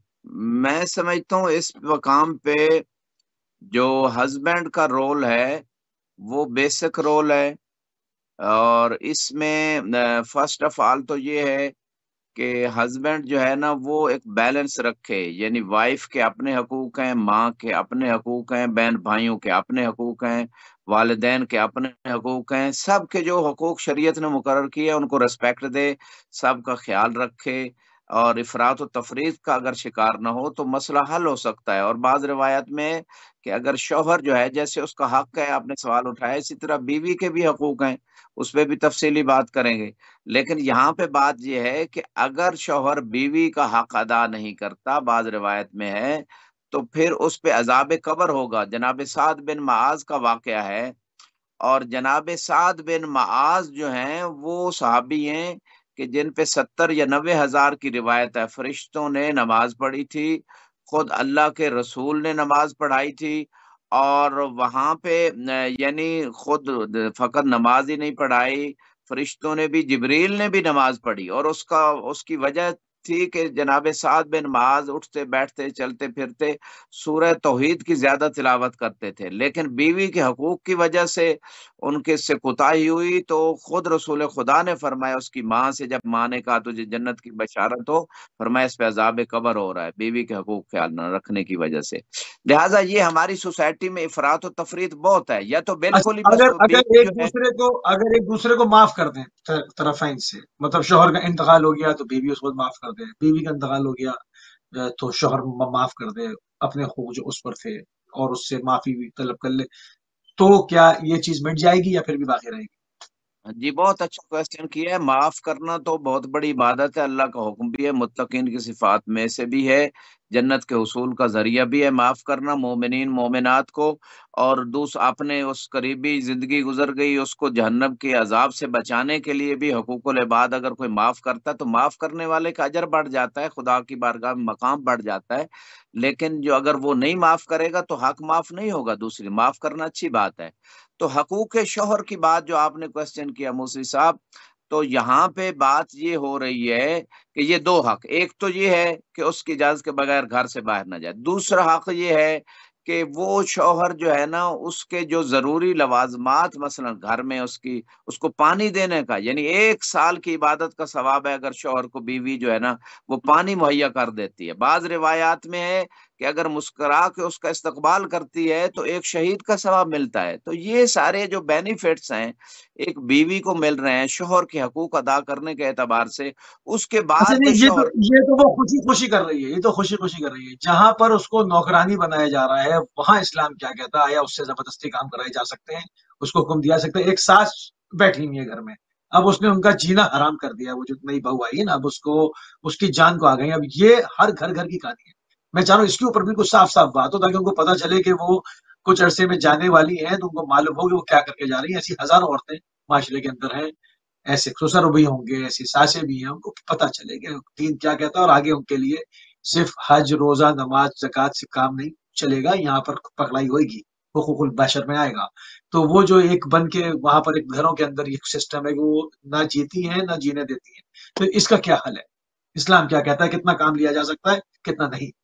میں سمجھتا ہوں اس مقام پہ جو ہسبینڈ کا رول ہے وہ بیسک رول ہے, اور اس میں فرسٹ آف آل تو یہ ہے کہ ہسبینڈ جو ہے نا وہ ایک بیلنس رکھے, یعنی وائف کے اپنے حقوق ہیں, ماں کے اپنے حقوق ہیں, بہن بھائیوں کے اپنے حقوق ہیں, والدین کے اپنے حقوق ہیں, سب کے جو حقوق شریعت نے مقرر کیے ان کو ریسپیکٹ دے, سب کا خیال رکھے, اور افراط و تفریط کا اگر شکار نہ ہو تو مسئلہ حل ہو سکتا ہے. اور بعض روایت میں کہ اگر شوہر جو ہے جیسے اس کا حق ہے, آپ نے سوال اٹھایا, اسی طرح بیوی کے بھی حقوق ہیں, اس پہ بھی تفصیلی بات کریں گے. لیکن یہاں پہ بات یہ ہے کہ اگر شوہر بیوی کا حق ادا نہیں کرتا, بعض روایت میں ہے, تو پھر اس پہ عذاب قبر ہوگا. جناب سعد بن معاذ کا واقعہ ہے, اور جناب سعد بن معاذ جو ہیں وہ صحابی ہیں کہ جن پہ 70 یا 90 ہزار کی روایت ہے. فرشتوں نے نماز پڑھی تھی, خود اللہ کے رسول نے نماز پڑھائی تھی, اور وہاں پہ یعنی خود فقط نماز ہی نہیں پڑھائی, فرشتوں نے بھی, جبریل نے بھی نماز پڑھی. اور اس کی وجہ تھی کہ جناب سعد بن معاذ اٹھتے بیٹھتے چلتے پھرتے سورہ توحید کی زیادہ تلاوت کرتے تھے, لیکن بیوی کے حقوق کی وجہ سے ان کے سے کوتاہی ہوئی. تو خود رسول خدا نے فرمایا اس کی ماں سے, جب ماں نے کہا تجھے جنت کی بشارت ہو, فرمایا اس پہ عذاب قبر ہو رہا ہے بیوی کے حقوق خیال نہ رکھنے کی وجہ سے. لہٰذا یہ ہماری سوسائٹی میں افراط و تفریط بہت ہے, یا تو بالکل ہی بس بیوی جو ہے. اگر ایک دوسرے کو معاف کر دیں طرفین سے, مطلب شوہر کا انتقال ہو گیا تو بیوی اس کو معاف کر دے, بیوی کا انتقال ہو گیا تو شوہر معاف کر دے اپنے حقوق جو اس پر تھے, اور اس سے معافی بھی طلب کر لے, تو کیا یہ چیز مٹ جائے گی یا پھر بھی باقی رہے گی؟ جی بہت اچھا کوشچن کیا ہے. معاف کرنا تو بہت بڑی عبادت ہے, اللہ کا حکم بھی ہے, متقین کی صفات میں سے بھی ہے, جنت کے حصول کا ذریعہ بھی ہے معاف کرنا مومنین مومنات کو. اور اپنے اس قریبی زندگی گزر گئی اس کو جہنم کے عذاب سے بچانے کے لیے بھی حقوق العباد اگر کوئی معاف کرتا ہے تو معاف کرنے والے کا اجر بڑھ جاتا ہے, خدا کی بارگاہ میں مقام بڑھ جاتا ہے. لیکن جو اگر وہ نہیں معاف کرے گا تو حق معاف نہیں ہوگا. دوسری, معاف کرنا اچھی بات ہے. تو حقوق شوہر کی بات جو آپ نے کوشچن کیا موسی صاحب, تو یہاں پہ بات یہ ہو رہی ہے کہ یہ دو حق, ایک تو یہ ہے کہ اس کی اجازت کے بغیر گھر سے باہر نہ جائے, دوسرا حق یہ ہے کہ وہ شوہر جو ہے نا اس کے جو ضروری لوازمات, مثلا گھر میں اس کو پانی دینے کا, یعنی 1 سال کی عبادت کا ثواب ہے اگر شوہر کو بیوی جو ہے نا وہ پانی مہیا کر دیتی ہے. بعض روایات میں ہے کہ اگر مسکرا کے اس کا استقبال کرتی ہے تو 1 شہید کا ثواب ملتا ہے. تو یہ سارے جو بینیفٹس ہیں ایک بیوی کو مل رہے ہیں شوہر کے حقوق ادا کرنے کے اعتبار سے. اس کے اچھا بعد نہیں, شوہر یہ تو وہ خوشی خوشی کر رہی ہے, یہ تو خوشی خوشی کر رہی ہے. جہاں پر اس کو نوکرانی بنایا جا رہا ہے وہاں اسلام کیا کہتا ہے؟ آیا اس سے زبردستی کام کرائے جا سکتے ہیں؟ اس کو حکم دیا سکتے ہیں؟ ایک ساس بیٹھی ہوئی ہے گھر میں, اب اس نے ان کا جینا حرام کر دیا, وہ جو نئی بہو آئی ہے نا, اب اس کی جان کو آ گئی. اب یہ ہر گھر گھر کی کہانی ہے. میں چاہ رہا ہوں اس کے اوپر بالکل صاف صاف بات ہو تاکہ ان کو پتا چلے کہ وہ کچھ عرصے میں جانے والی ہیں, تو ان کو معلوم ہو کہ وہ کیا کر کے جا رہی ہیں. ایسی ہزاروں عورتیں معاشرے کے اندر ہیں, ایسے سسر بھی ہوں گے, ایسی ساسیں بھی ہیں, ان کو پتہ چلے کہ دین کیا کہتا ہے. اور آگے ان کے لیے صرف حج, روزہ, نماز, زکوٰۃ سے کام نہیں چلے گا, یہاں پر پکڑائی ہوئے گی, حقوق البشر میں آئے گا. تو وہ جو ایک بن کے وہاں پر ایک گھروں کے اندر ایک سسٹم ہے کہ وہ نہ جیتی ہیں نہ جینے دیتی ہیں, تو اس کا کیا حل ہے؟ اسلام کیا کہتا ہے؟ کتنا کام لیا جا سکتا ہے, کتنا نہیں؟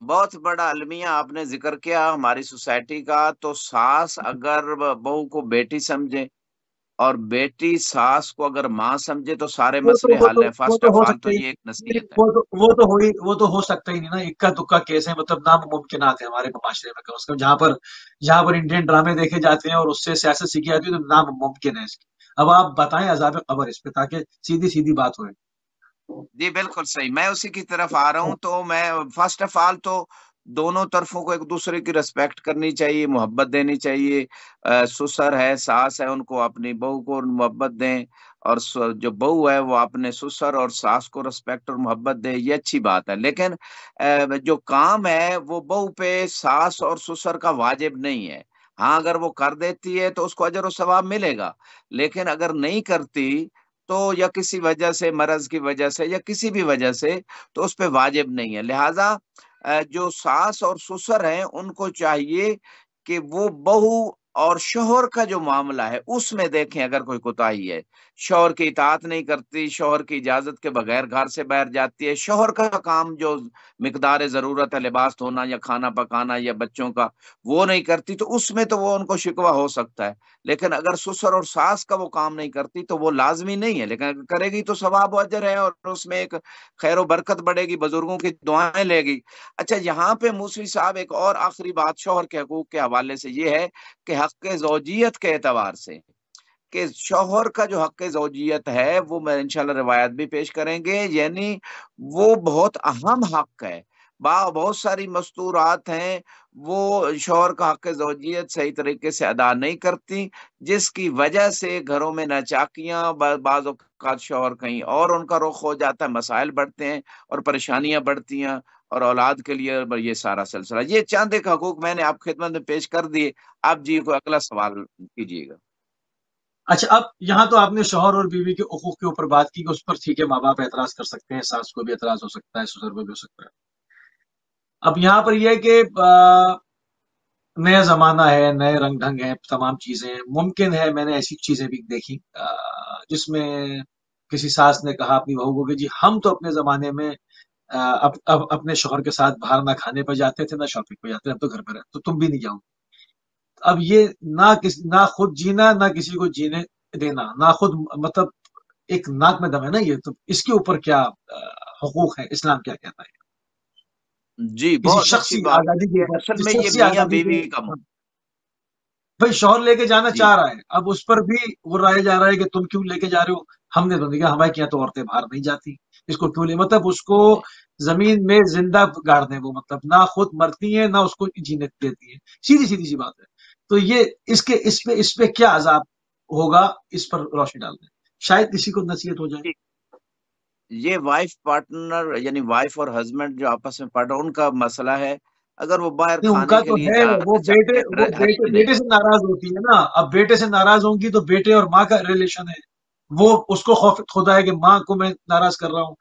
بہت بڑا المیہ آپ نے ذکر کیا ہماری سوسائٹی کا. تو ساس اگر بہو کو بیٹی سمجھے اور بیٹی ساس کو اگر ماں سمجھے تو سارے وہ تو مسئلے وہ حل تو ہیں. وہ فرسٹ تو آف ہو آل تو سکتا ہی یہ ایک نہیں, نصیحت ہے. وہ تو ہو سکتا ہی نہیں نا. اکا دکا کیس ہے, مطلب ناممکنات ہے ہمارے معاشرے میں, کم از کم جہاں پر انڈین ڈرامے دیکھے جاتے ہیں اور اس سے سیاست سیکھی جاتی ہے تو ناممکن ہے اس کی. اب آپ بتائیں عذاب قبر اس پہ, تاکہ سیدھی سیدھی بات ہوئے. جی بالکل صحیح, میں اسی کی طرف آ رہا ہوں. تو میں فرسٹ آف آل تو دونوں طرفوں کو ایک دوسرے کی ریسپیکٹ کرنی چاہیے, محبت دینی چاہیے. سسر ہے, ساس ہے, ان کو اپنی بہو کو محبت دیں, اور جو بہو ہے وہ اپنے سسر اور ساس کو ریسپیکٹ اور محبت دے, یہ اچھی بات ہے. لیکن جو کام ہے وہ بہو پہ ساس اور سسر کا واجب نہیں ہے. ہاں اگر وہ کر دیتی ہے تو اس کو اجر و ثواب ملے گا, لیکن اگر نہیں کرتی تو یا کسی وجہ سے، مرض کی وجہ سے یا کسی بھی وجہ سے، تو اس پہ واجب نہیں ہے۔ لہذا جو ساس اور سسر ہیں ان کو چاہیے کہ وہ بہو اور شوہر کا جو معاملہ ہے اس میں دیکھیں اگر کوئی کوتاہی ہے، شوہر کی اطاعت نہیں کرتی، شوہر کی اجازت کے بغیر گھر سے باہر جاتی ہے، شوہر کا کام جو مقدار ضرورت ہے، لباس دھونا یا کھانا پکانا یا بچوں کا، وہ نہیں کرتی، تو اس میں تو وہ ان کو شکوہ ہو سکتا ہے۔ لیکن اگر سسر اور ساس کا وہ کام نہیں کرتی تو وہ لازمی نہیں ہے، لیکن اگر کرے گی تو ثواب و اجر ہے اور اس میں ایک خیر و برکت بڑھے گی، بزرگوں کی دعائیں لے گی۔ اچھا، یہاں پہ موسوی صاحب ایک اور آخری بات شوہر کے حقوق کے حوالے سے یہ ہے کہ حق زوجیت کے اعتبار سے، کہ شوہر کا جو حق زوجیت ہے وہ میں انشاءاللہ روایت بھی پیش کریں گے، یعنی وہ بہت اہم حق ہے۔ بہت ساری مستورات ہیں وہ شوہر کا حق زوجیت صحیح طریقے سے ادا نہیں کرتی، جس کی وجہ سے گھروں میں ناچاکیاں، بعض اوقات شوہر کہیں اور ان کا رخ ہو جاتا ہے، مسائل بڑھتے ہیں اور پریشانیاں بڑھتی ہیں، اور اولاد کے لیے یہ سارا سلسلہ۔ یہ چند ایک حقوق میں نے آپ خدمت میں پیش کر دیے۔ آپ جی کو اگلا سوال کیجیے گا۔ اچھا، اب یہاں تو آپ نے شوہر اور بیوی کے حقوق کے اوپر بات کی کہ اس پر ٹھیک ہے، ماں باپ اعتراض کر سکتے ہیں، ساس کو بھی اعتراض ہو سکتا ہے، سسر کو بھی ہو سکتا ہے۔ اب یہاں پر یہ ہے کہ نیا زمانہ ہے، نئے رنگ ڈھنگ ہیں، تمام چیزیں ممکن ہے۔ میں نے ایسی چیزیں بھی دیکھی جس میں کسی ساس نے کہا اپنی بہو کو کہ جی ہم تو اپنے زمانے میں اب اپنے شوہر کے ساتھ باہر نہ کھانے پہ جاتے تھے، نہ شاپنگ پہ جاتے تھے، اب تو گھر پہ رہتے، تو تم بھی نہیں جاؤ۔ اب یہ نہ خود جینا، نہ کسی کو جینے دینا، نہ خود مطلب ایک ناک میں دم ہے نا یہ تو۔ اس کے اوپر کیا حقوق ہے، اسلام کیا کہتا ہے جی کسی بہت اچھی شخصی بات آزادی ہے، کے یہ اوپر، اصل جس میں یہ شخصی میاں آزادی کے؟ بیوی کا بھائی شوہر لے کے جانا جی چاہ رہا ہے، اب اس پر بھی وہ رائے جا رہا ہے کہ تم کیوں لے کے جا رہے ہو؟ ہم نے تو نہیں کہا، ہمارے یہاں تو عورتیں باہر نہیں جاتی، اس کو کیوں لے؟ مطلب اس کو جی زمین میں زندہ گاڑ دیں وہ، مطلب نہ خود مرتی ہیں نہ اس کو جینے دیتی ہیں، سیدھی سیدھی سی بات ہے۔ تو یہ اس پہ کیا عذاب ہوگا، اس پر روشنی ڈال دیں، شاید کسی کو نصیحت ہو جائے۔ جی۔ یہ وائف پارٹنر یعنی وائف اور ہسبینڈ جو آپس میں پارٹنر، ان کا مسئلہ ہے۔ اگر وہ باہر نہیں، ان کا کھانے کے تو لیے ہے، وہ جانا بیٹے چاہتے ہیں، وہ بیٹے حرج نہیں۔ بیٹے سے ناراض ہوتی ہے نا، اب بیٹے سے ناراض ہوں گی تو بیٹے اور ماں کا ریلیشن ہے، وہ اس کو خوف خدا ہے کہ ماں کو میں ناراض کر رہا ہوں،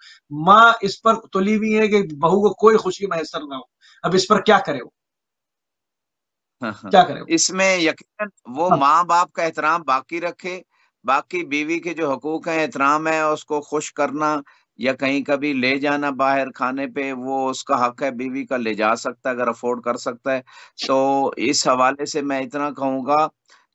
ماں اس پر تلی ہوئی ہے کہ بہو کو کوئی خوشی میسر نہ ہو۔ اب اس پر کیا کرے وہ، کیا کرے وہ؟ اس میں یقیناً وہ ہاں، ماں باپ کا احترام باقی رکھے، باقی بیوی کے جو حقوق ہیں، احترام ہے، اس کو خوش کرنا یا کہیں کبھی لے جانا باہر کھانے پہ، وہ اس کا حق ہے، بیوی کا لے جا سکتا ہے اگر افورڈ کر سکتا ہے۔ تو اس حوالے سے میں اتنا کہوں گا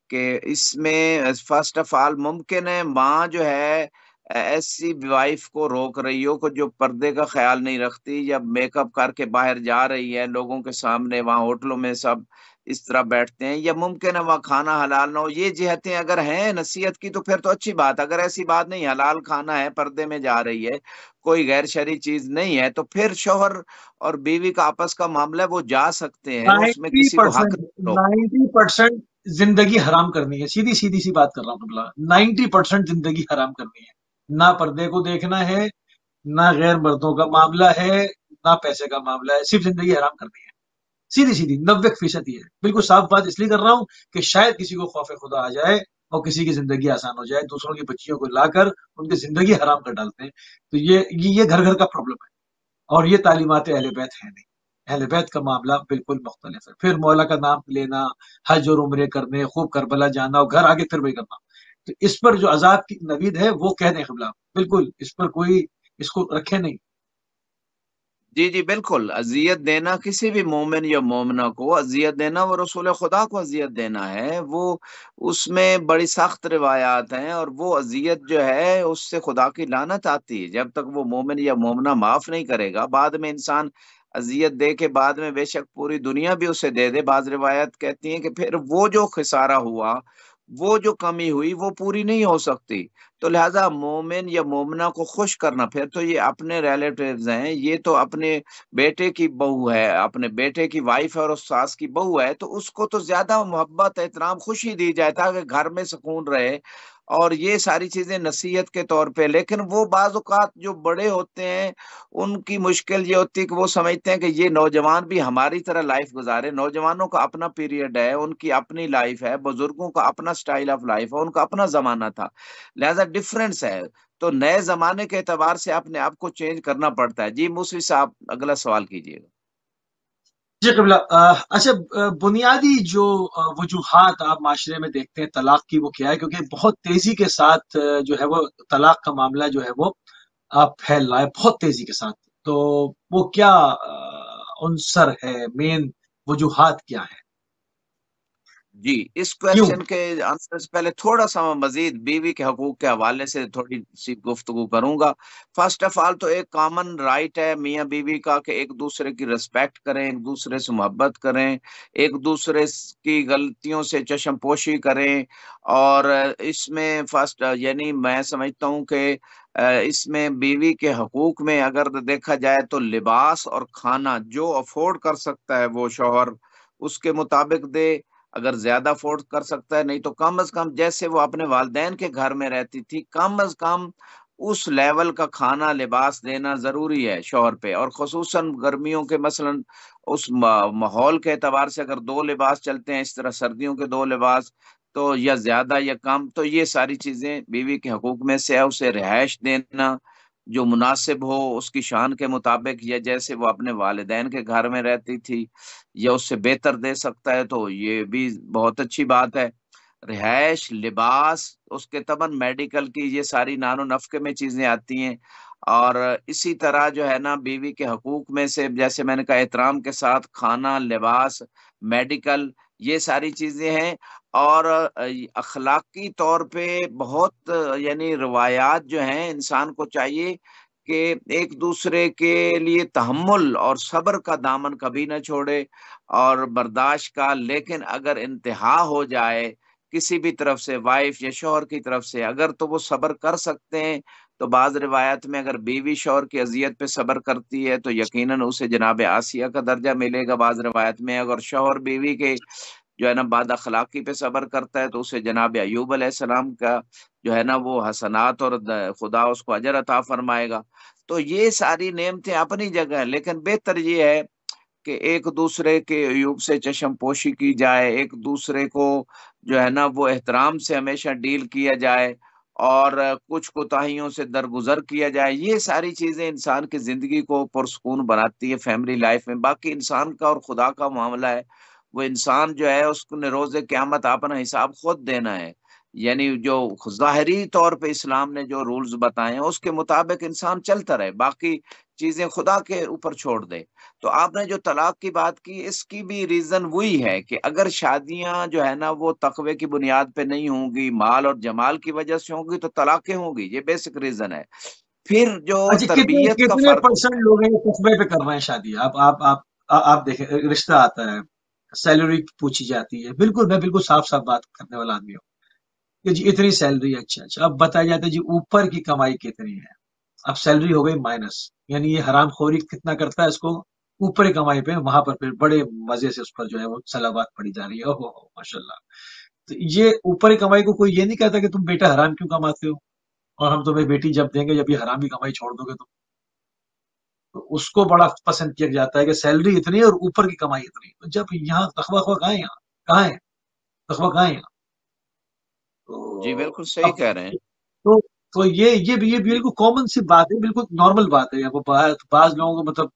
کہ اس میں فرسٹ آف آل ممکن ہے ماں جو ہے ایسی وائف کو روک رہی ہو کہ جو پردے کا خیال نہیں رکھتی، یا میک اپ کر کے باہر جا رہی ہے لوگوں کے سامنے، وہاں ہوٹلوں میں سب اس طرح بیٹھتے ہیں، یا ممکن ہے وہاں کھانا حلال نہ ہو۔ یہ جہتیں اگر ہیں نصیحت کی تو پھر تو اچھی بات۔ اگر ایسی بات نہیں، حلال کھانا ہے، پردے میں جا رہی ہے، کوئی غیر شرعی چیز نہیں ہے، تو پھر شوہر اور بیوی کا آپس کا معاملہ ہے، وہ جا سکتے ہیں، اس میں کسی کو حق 90% نہیں روک۔ 90% زندگی حرام کرنی ہے، سیدھی سیدھی سی بات کر رہا ہوں قبلہ، 90% زندگی حرام کرنی ہے، نہ پردے کو دیکھنا ہے، نہ غیر مردوں کا معاملہ ہے، نہ پیسے کا معاملہ ہے، صرف زندگی حرام کرنی ہے، سیدھی سیدھی 90% یہ ہے۔ بالکل صاف بات اس لیے کر رہا ہوں کہ شاید کسی کو خوف خدا آ جائے اور کسی کی زندگی آسان ہو جائے، دوسروں کی بچیوں کو لا کر ان کی زندگی حرام کر ڈالتے ہیں، تو یہ گھر گھر کا پرابلم ہے، اور یہ تعلیمات اہل بیت ہے نہیں۔ اہل بیت کا معاملہ بالکل مختلف ہے۔ پھر مولا کا نام لینا، حج اور عمرے کرنے، خوب کربلا جانا اور گھر آگے پھر وہی کرنا، تو اس پر جو عذاب کی نوید ہے وہ کہہ دیں قبلہ، بالکل اس پر کوئی اس کو رکھے نہیں۔ جی جی بالکل، اذیت دینا کسی بھی مومن یا مومنہ کو اذیت دینا، وہ رسول خدا کو اذیت دینا ہے، وہ اس میں بڑی سخت روایات ہیں، اور وہ اذیت جو ہے اس سے خدا کی لعنت آتی ہے جب تک وہ مومن یا مومنہ معاف نہیں کرے گا۔ بعد میں انسان اذیت دے کے بعد میں بے شک پوری دنیا بھی اسے دے دے، بعض روایت کہتی ہیں کہ پھر وہ جو خسارہ ہوا، وہ جو کمی ہوئی، وہ پوری نہیں ہو سکتی۔ تو لہٰذا مومن یا مومنہ کو خوش کرنا، پھر تو یہ اپنے ریلیٹیوز ہیں، یہ تو اپنے بیٹے کی بہو ہے، اپنے بیٹے کی وائف ہے اور اس ساس کی بہو ہے، تو اس کو تو زیادہ محبت، احترام، خوشی دی جائے تاکہ گھر میں سکون رہے، اور یہ ساری چیزیں نصیحت کے طور پہ. لیکن وہ بعض اوقات جو بڑے ہوتے ہیں ان کی مشکل یہ ہوتی ہے کہ وہ سمجھتے ہیں کہ یہ نوجوان بھی ہماری طرح لائف گزارے. نوجوانوں کا اپنا پیریڈ ہے، ان کی اپنی لائف ہے، بزرگوں کا اپنا سٹائل آف لائف ہے، ان کا اپنا زمانہ تھا، لہذا ڈفرینس ہے. تو نئے زمانے کے اعتبار سے اپنے آپ کو چینج کرنا پڑتا ہے. جی موسوی صاحب اگلا سوال کیجیے گا. جی قبلہ، اچھا، بنیادی جو وجوہات آپ معاشرے میں دیکھتے ہیں طلاق کی، وہ کیا ہے؟ کیونکہ بہت تیزی کے ساتھ جو ہے وہ طلاق کا معاملہ جو ہے وہ پھیل رہا ہے بہت تیزی کے ساتھ. تو وہ کیا عنصر ہے، مین وجوہات کیا ہے؟ جی اس کیوں؟ کوشچن کے آنسر سے پہلے تھوڑا سا میں مزید بیوی کے حقوق کے حوالے سے تھوڑی سی گفتگو کروں گا. فرسٹ آف آل تو ایک کامن رائٹ ہے میاں بیوی کا کہ ایک دوسرے کی ریسپیکٹ کریں، ایک دوسرے سے محبت کریں، ایک دوسرے کی غلطیوں سے چشم پوشی کریں. اور اس میں فرسٹ یعنی میں سمجھتا ہوں کہ اس میں بیوی کے حقوق میں اگر دیکھا جائے تو لباس اور کھانا جو افورڈ کر سکتا ہے وہ شوہر اس کے مطابق دے. اگر زیادہ افورڈ کر سکتا ہے نہیں تو کم از کم جیسے وہ اپنے والدین کے گھر میں رہتی تھی کم از کم اس لیول کا کھانا لباس دینا ضروری ہے شوہر پہ. اور خصوصاً گرمیوں کے مثلا اس ماحول کے اعتبار سے اگر دو لباس چلتے ہیں اس طرح سردیوں کے دو لباس تو یا زیادہ یا کم، تو یہ ساری چیزیں بیوی کے حقوق میں سے ہے. اسے رہائش دینا جو مناسب ہو اس کی شان کے مطابق، یا جیسے وہ اپنے والدین کے گھر میں رہتی تھی یا اس سے بہتر دے سکتا ہے تو یہ بھی بہت اچھی بات ہے. رہائش، لباس، اس کے تباً میڈیکل کی یہ ساری نان و نفقے میں چیزیں آتی ہیں. اور اسی طرح جو ہے نا بیوی کے حقوق میں سے جیسے میں نے کہا احترام کے ساتھ کھانا، لباس، میڈیکل، یہ ساری چیزیں ہیں. اور اخلاقی طور پہ بہت یعنی روایات جو ہیں انسان کو چاہیے کہ ایک دوسرے کے لیے تحمل اور صبر کا دامن کبھی نہ چھوڑے اور برداشت کا. لیکن اگر انتہا ہو جائے کسی بھی طرف سے، وائف یا شوہر کی طرف سے، اگر تو وہ صبر کر سکتے ہیں تو بعض روایت میں اگر بیوی شوہر کی اذیت پہ صبر کرتی ہے تو یقیناً اسے جناب آسیہ کا درجہ ملے گا. بعض روایت میں اگر شوہر بیوی کے جو ہے نا بد اخلاقی پہ صبر کرتا ہے تو اسے جناب ایوب علیہ السلام کا جو ہے نا وہ حسنات اور خدا اس کو اجر عطا فرمائے گا. تو یہ ساری نعمتیں اپنی جگہ ہیں، لیکن بہتر یہ ہے کہ ایک دوسرے کے عیوب سے چشم پوشی کی جائے، ایک دوسرے کو جو ہے نا وہ احترام سے ہمیشہ ڈیل کیا جائے اور کچھ کوتاہیوں سے درگزر کیا جائے. یہ ساری چیزیں انسان کی زندگی کو پرسکون بناتی ہے فیملی لائف میں. باقی انسان کا اور خدا کا معاملہ ہے، وہ انسان جو ہے اس کو روز قیامت اپنا حساب خود دینا ہے. یعنی جو ظاہری طور پہ اسلام نے جو رولز بتائے ہیں اس کے مطابق انسان چلتا رہے، باقی چیزیں خدا کے اوپر چھوڑ دے. تو آپ نے جو طلاق کی بات کی اس کی بھی ریزن وہی ہے کہ اگر شادیاں جو ہے نا وہ تقوی کی بنیاد پہ نہیں ہوں گی، مال اور جمال کی وجہ سے ہوں گی تو طلاقیں ہوں گی. یہ بیسک ریزن ہے. پھر جو اچھا، کتنے تربیت کا کتنے فرق پرسنٹ لوگ ہیں قصبے پہ کر رہے ہیں شادی؟ آپ دیکھیں، رشتہ آتا ہے، سیلری پوچھی جاتی ہے، بالکل میں بالکل صاف صاف بات کرنے والا آدمی ہوں کہ جی اتنی سیلری ہے. اچھا اچھا، اب بتایا جاتا ہے جی اوپر کی کمائی کتنی ہے. اب سیلری ہو گئی مائنس، یعنی یہ حرام خوری کتنا کرتا ہے اس کو اوپر کی کمائی پہ، وہاں پر پھر بڑے مزے سے اس پر جو ہے وہ سلاوات پڑی جا رہی ہے. اوہ ماشاء اللہ. تو یہ اوپر کی کمائی کو کوئی یہ نہیں کہتا کہ تم بیٹا حرام کیوں کماتے ہو اور ہم تمہیں بیٹی جب دیں گے جب یہ حرام کی کمائی چھوڑ دو گے تو اس کو بڑا پسند کیا جاتا ہے کہ سیلری اتنی ہے اور اوپر کی کمائی اتنی. تو جب یہاں تخوہ خواہ کہاں ہے؟ یہاں کہاں ہے تخوہ؟ کہاں ہے یہاں؟ جی تو بالکل صحیح اب کہہ رہے ہیں. تو تو یہ جی بالکل کامن سی بات ہے، بالکل نارمل بات ہے. وہ بعض لوگوں کو مطلب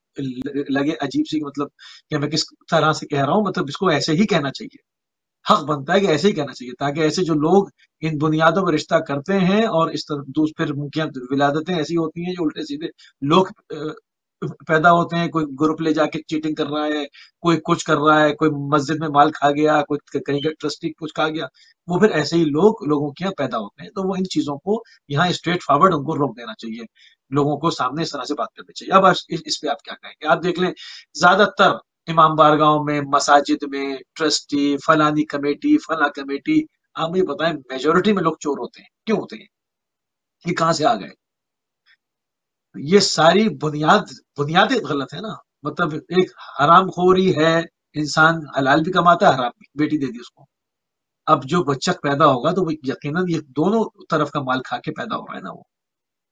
لگے عجیب سی، مطلب کہ میں کس طرح سے کہہ رہا ہوں، مطلب اس کو ایسے ہی کہنا چاہیے، حق بنتا ہے کہ ایسے ہی کہنا چاہیے تاکہ ایسے جو لوگ ان بنیادوں پر رشتہ کرتے ہیں اور اس طرح پھر ولادتیں ایسی ہوتی ہیں جو الٹے سیدھے لوگ پیدا ہوتے ہیں. کوئی گروپ لے جا کے چیٹنگ کر رہا ہے، کوئی کچھ کر رہا ہے، کوئی مسجد میں مال کھا گیا، کوئی کہیں کا ٹرسٹی کچھ کھا گیا، وہ پھر ایسے ہی لوگوں کے یہاں پیدا ہوتے ہیں. تو وہ ان چیزوں کو یہاں اسٹریٹ فارورڈ ان کو روک دینا چاہیے، لوگوں کو سامنے اس طرح سے بات کرنی چاہیے. اب اس پہ آپ کیا کہیں گے؟ آپ دیکھ لیں زیادہ تر امام بارگاہوں میں، مساجد میں، ٹرسٹی، فلانی کمیٹی، فلاں کمیٹی، آپ مجھے بتائیں میجورٹی میں لوگ چور ہوتے ہیں. کیوں ہوتے ہیں؟ یہ کہاں سے آ گئے؟ یہ ساری بنیادیں غلط ہے نا. مطلب ایک حرام خوری ہے، انسان حلال بھی کماتا ہے، حرام بھی، بیٹی دے دی اس کو. اب جو بچہ پیدا ہوگا تو وہ یقیناً یہ دونوں طرف کا مال کھا کے پیدا ہو رہا ہے نا وہ.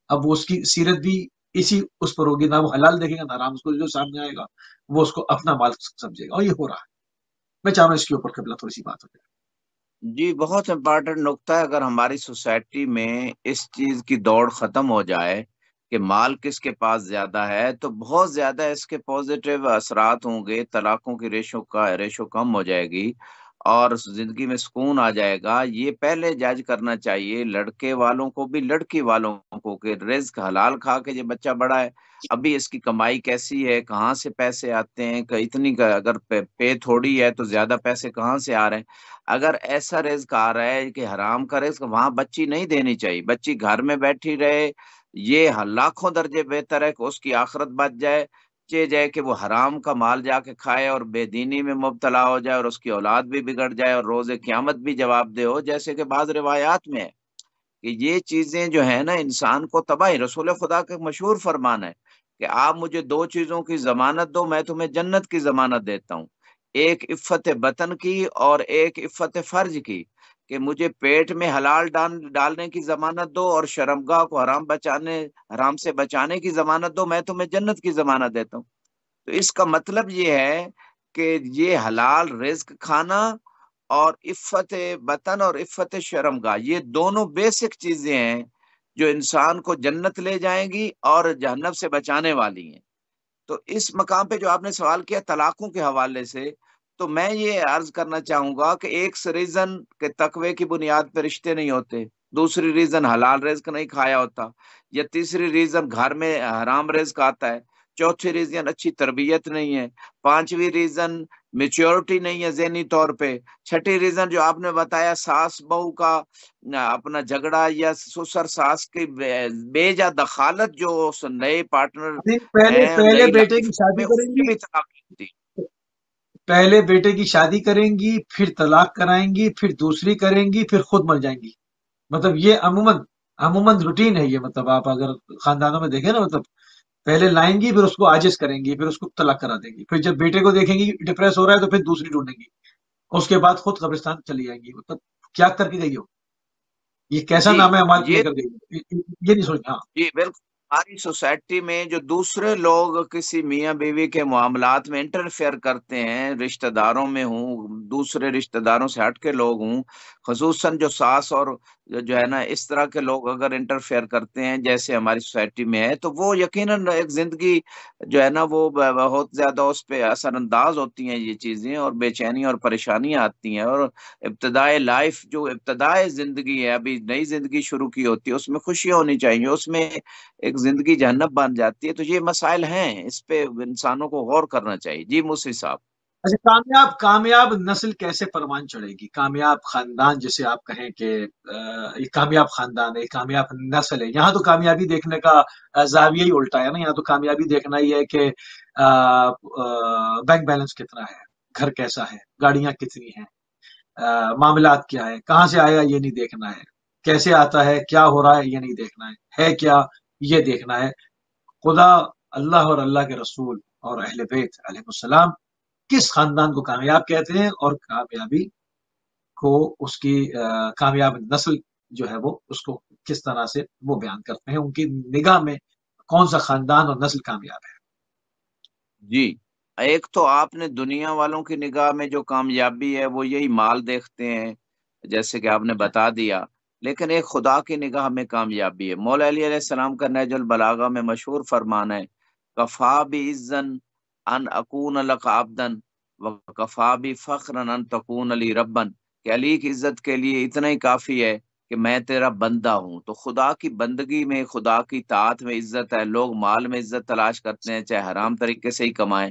اب وہ اس کی سیرت بھی اسی اس پر ہوگی، نہ وہ حلال دیکھے گا نہ حرام. اس کو جو سامنے آئے گا وہ اس کو اپنا مال سمجھے گا، اور یہ ہو رہا ہے. میں چاہ رہا ہوں اس کے اوپر قبلہ تھوڑی سی بات ہو جائے. جی بہت امپارٹنٹ نقطہ ہے. اگر ہماری سوسائٹی میں اس چیز کی دوڑ ختم ہو جائے کہ مال کس کے پاس زیادہ ہے، تو بہت زیادہ اس کے پازیٹیو اثرات ہوں گے. طلاقوں کی ریشو کم ہو جائے گی اور زندگی میں سکون آ جائے گا. یہ پہلے جج کرنا چاہیے لڑکے والوں کو بھی لڑکی والوں کو کہ رزق حلال کھا کے یہ بچہ بڑا ہے، ابھی اس کی کمائی کیسی ہے، کہاں سے پیسے آتے ہیں، کہ اتنی اگر پے تھوڑی ہے تو زیادہ پیسے کہاں سے آ رہے ہیں. اگر ایسا رزق آ رہا ہے کہ حرام کا رزق، وہاں بچی نہیں دینی چاہیے. بچی گھر میں بیٹھی رہے، یہ لاکھوں درجے بہتر ہے کہ اس کی آخرت بچ جائے جائے کہ وہ حرام کا مال جا کے کھائے اور بے دینی میں مبتلا ہو جائے اور اس کی اولاد بھی بگڑ جائے اور روز قیامت بھی جواب دہ ہو. جیسے کہ بعض روایات میں ہے کہ یہ چیزیں جو ہے نا انسان کو تباہی. رسول خدا کا مشہور فرمان ہے کہ آپ مجھے دو چیزوں کی ضمانت دو، میں تمہیں جنت کی ضمانت دیتا ہوں. ایک عفت بطن کی اور ایک عفت فرج کی، کہ مجھے پیٹ میں حلال ڈالنے کی ضمانت دو اور شرمگاہ کو حرام سے بچانے کی ضمانت دو، میں تمہیں جنت کی ضمانت دیتا ہوں. تو اس کا مطلب یہ ہے کہ یہ حلال رزق کھانا اور عفت بطن اور عفت شرمگاہ، یہ دونوں بیسک چیزیں ہیں جو انسان کو جنت لے جائیں گی اور جہنم سے بچانے والی ہیں. تو اس مقام پہ جو آپ نے سوال کیا طلاقوں کے حوالے سے، تو میں یہ عرض کرنا چاہوں گا کہ ایک ریزن کہ تقوی کی بنیاد پہ رشتے نہیں ہوتے، دوسری ریزن حلال رزق نہیں کھایا ہوتا، یا تیسری ریزن گھر میں حرام رزق آتا ہے، چوتھی ریزن اچھی تربیت نہیں ہے، پانچویں ریزن میچیورٹی نہیں ہے ذہنی طور پہ، چھٹی ریزن جو آپ نے بتایا ساس بہو کا اپنا جھگڑا یا سسر ساس کی بے جا دخالت جو اس نئے پارٹنر ہیں پہلے نئی بیٹے لائف کی شادی میں، اس کریں میں گی، بھی طلاق ہوتی. پہلے بیٹے کی شادی کریں گی، پھر طلاق کرائیں گی، پھر دوسری کریں گی، پھر خود مر جائیں گی. مطلب یہ عموماً روٹین ہے یہ. مطلب آپ اگر خاندانوں میں دیکھیں نا، مطلب پہلے لائیں گی، پھر اس کو عاجز کریں گی، پھر اس کو طلاق کرا دیں گی، پھر جب بیٹے کو دیکھیں گی ڈپریس ہو رہا ہے تو پھر دوسری ڈھونڈیں گی، اس کے بعد خود قبرستان چلی جائیں گی. مطلب کیا کر کے گئی ہو؟ یہ کیسا جی نام ہے امانت لے یہ کر گئی ہو؟ یہ نہیں سوچنا. ہاں جی بالکل. ہماری سوسائٹی میں جو دوسرے لوگ کسی میاں بیوی کے معاملات میں انٹرفیئر کرتے ہیں، رشتہ داروں میں ہوں، دوسرے رشتہ داروں سے ہٹ کے لوگ ہوں، خصوصاً جو ساس اور جو ہے نا اس طرح کے لوگ اگر انٹرفیئر کرتے ہیں جیسے ہماری سوسائٹی میں ہے، تو وہ یقیناً ایک زندگی جو ہے نا وہ بہت زیادہ اس پہ اثر انداز ہوتی ہیں یہ چیزیں، اور بے چینی اور پریشانیاں آتی ہیں. اور ابتدائے لائف جو ابتدائے زندگی ہے، ابھی نئی زندگی شروع کی ہوتی ہے، اس میں خوشیاں ہونی چاہیے، اس میں ایک زندگی جہنم بن جاتی ہے. تو یہ مسائل ہیں، اس پہ انسانوں کو غور کرنا چاہیے. جی موسی صاحب. اچھا، کامیاب نسل کیسے پروان چڑھے گی؟ کامیاب خاندان جسے آپ کہیں کہ یہ کامیاب خاندان ہے، یہ کامیاب نسل ہے. یہاں تو کامیابی دیکھنے کا زاویہ ہی الٹا ہے نا. یہاں تو کامیابی دیکھنا ہی ہے کہ بینک بیلنس کتنا ہے، گھر کیسا ہے، گاڑیاں کتنی ہیں، معاملات کیا ہے، کہاں سے آیا یہ نہیں دیکھنا ہے، کیسے آتا ہے، کیا ہو رہا ہے یہ نہیں دیکھنا ہے کیا یہ دیکھنا ہے. خدا، اللہ اور اللہ کے رسول اور اہل بیت علیہ السلام کس خاندان کو کامیاب کہتے ہیں، اور کامیابی کو اس کی کامیاب نسل جو ہے وہ اس کو کس طرح سے وہ بیان کرتے ہیں، ان کی نگاہ میں کون سا خاندان اور نسل کامیاب ہے. جی ایک تو آپ نے دنیا والوں کی نگاہ میں جو کامیابی ہے وہ یہی مال دیکھتے ہیں، جیسے کہ آپ نے بتا دیا. لیکن ایک خدا کی نگاہ میں کامیابی ہے. مولا علی علیہ السلام کا نہج البلاغہ میں مشہور فرمان ہے، کفا بھی عزن ان اکون لک عبدن و کفا بھی فخرن ان تکون علی ربن، کہ علی کی عزت کے لیے اتنا ہی کافی ہے کہ میں تیرا بندہ ہوں. تو خدا کی بندگی میں، خدا کی طاعت میں عزت ہے. لوگ مال میں عزت تلاش کرتے ہیں چاہے حرام طریقے سے ہی کمائیں،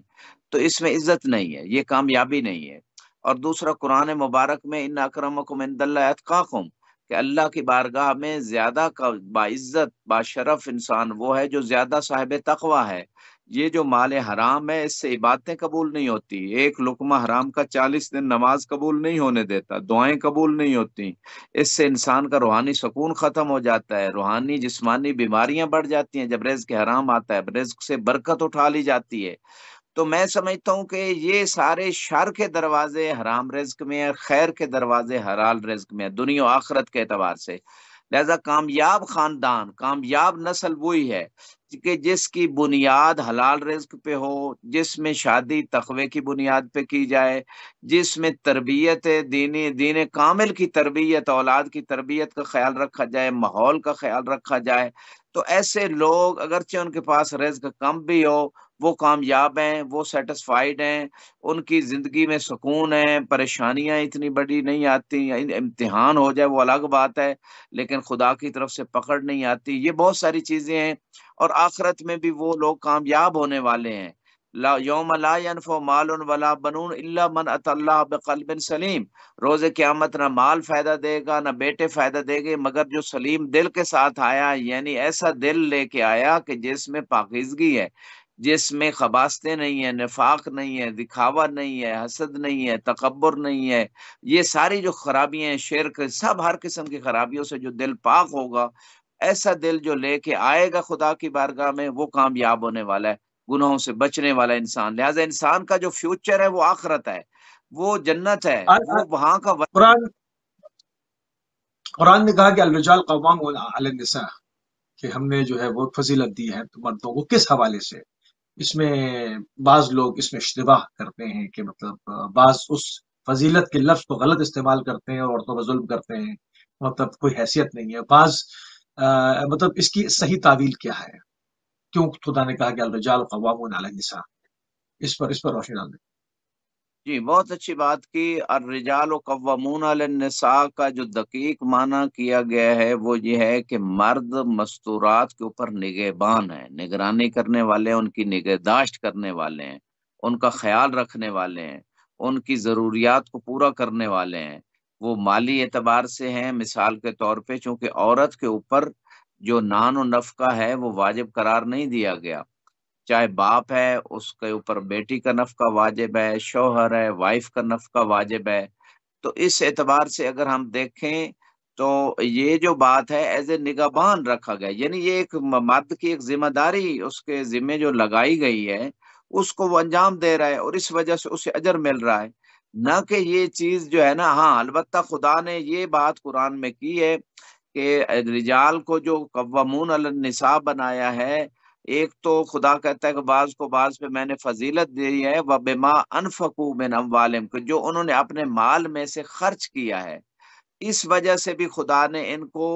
تو اس میں عزت نہیں ہے، یہ کامیابی نہیں ہے. اور دوسرا قرآن مبارک میں ان اکرمکم عند اللہ اتقاکم، کہ اللہ کی بارگاہ میں زیادہ باعزت باشرف انسان وہ ہے جو زیادہ صاحب تقوی ہے. یہ جو مال حرام ہے اس سے عبادتیں قبول نہیں ہوتی. ایک لقمہ حرام کا 40 دن نماز قبول نہیں ہونے دیتا، دعائیں قبول نہیں ہوتی. اس سے انسان کا روحانی سکون ختم ہو جاتا ہے، روحانی جسمانی بیماریاں بڑھ جاتی ہیں. جب رزق حرام آتا ہے رزق سے برکت اٹھا لی جاتی ہے. تو میں سمجھتا ہوں کہ یہ سارے شر کے دروازے حرام رزق میں ہیں، خیر کے دروازے حلال رزق میں ہیں، دنیا و آخرت کے اعتبار سے۔ لہذا کامیاب خاندان، کامیاب نسل وہی ہے کہ جس کی بنیاد حلال رزق پہ ہو، جس میں شادی تقوی کی بنیاد پہ کی جائے، جس میں تربیت دین کامل کی تربیت، اولاد کی تربیت کا خیال رکھا جائے، ماحول کا خیال رکھا جائے۔ تو ایسے لوگ اگرچہ ان کے پاس رزق کم بھی ہو، وہ کامیاب ہیں، وہ سیٹسفائیڈ ہیں، ان کی زندگی میں سکون ہے، پریشانیاں اتنی بڑی نہیں آتی، امتحان ہو جائے وہ الگ بات ہے، لیکن خدا کی طرف سے پکڑ نہیں آتی۔ یہ بہت ساری چیزیں ہیں، اور آخرت میں بھی وہ لوگ کامیاب ہونے والے ہیں۔ یوم لا ینفع مال ولا بنون الا من اتى اللہ بقلب سلیم۔ روز قیامت نہ مال فائدہ دے گا، نہ بیٹے فائدہ دے گے، مگر جو سلیم دل کے ساتھ آیا، یعنی ایسا دل لے کے آیا کہ جس میں پاکیزگی ہے، جس میں خباثتیں نہیں ہیں، نفاق نہیں ہے، دکھاوا نہیں ہے، حسد نہیں ہے، تکبر نہیں ہے، یہ ساری جو خرابیاں ہیں، شرک، سب ہر قسم کی خرابیوں سے جو دل پاک ہوگا، ایسا دل جو لے کے آئے گا خدا کی بارگاہ میں، وہ کامیاب ہونے والا ہے، گناہوں سے بچنے والا انسان۔ لہٰذا انسان کا جو فیوچر ہے وہ آخرت ہے، وہ جنت ہے، وہ وہاں کا قرآن قرآن نے کہا کہ الرجال قوامون علی النساء، کہ ہم نے جو ہے وہ فضیلت دی ہے مردوں کو، کس حوالے سے؟ اس میں بعض لوگ اس میں اشتباہ کرتے ہیں کہ مطلب بعض اس فضیلت کے لفظ کو غلط استعمال کرتے ہیں اور عورتوں پر ظلم کرتے ہیں، مطلب کوئی حیثیت نہیں ہے بعض، مطلب اس کی صحیح تعویل کیا ہے؟ کیوں خدا نے کہا کہ الرجال قوامون علی النساء؟ اس پر روشنی ڈال دیں۔ جی، بہت اچھی بات کی۔ الرجال قوامون علی النساء کا جو دقیق معنی کیا گیا ہے وہ یہ ہے کہ مرد مستورات کے اوپر نگہبان ہیں، نگرانی کرنے والے ہیں، ان کی نگہداشت کرنے والے ہیں، ان کا خیال رکھنے والے ہیں، ان کی ضروریات کو پورا کرنے والے ہیں۔ وہ مالی اعتبار سے ہیں، مثال کے طور پہ چونکہ عورت کے اوپر جو نان و نفقہ ہے وہ واجب قرار نہیں دیا گیا، چاہے باپ ہے اس کے اوپر بیٹی کا نفقہ واجب ہے، شوہر ہے وائف کا نفقہ واجب ہے۔ تو اس اعتبار سے اگر ہم دیکھیں تو یہ جو بات ہے ایز اے نگہبان رکھا گیا، یعنی یہ ایک مرد کی ایک ذمہ داری اس کے ذمہ جو لگائی گئی ہے اس کو وہ انجام دے رہا ہے، اور اس وجہ سے اسے اجر مل رہا ہے، نہ کہ یہ چیز جو ہے نا۔ ہاں البتہ خدا نے یہ بات قرآن میں کی ہے کہ رجال کو جو قوامون علی النساء بنایا ہے، ایک تو خدا کہتا ہے کہ بعض کو بعض پہ میں نے فضیلت دی ہے، وَبِمَا أَنفَقُوا مِنْ أَمْوَالِهِمْ، کہ جو انہوں نے اپنے مال میں سے خرچ کیا ہے، اس وجہ سے بھی خدا نے ان کو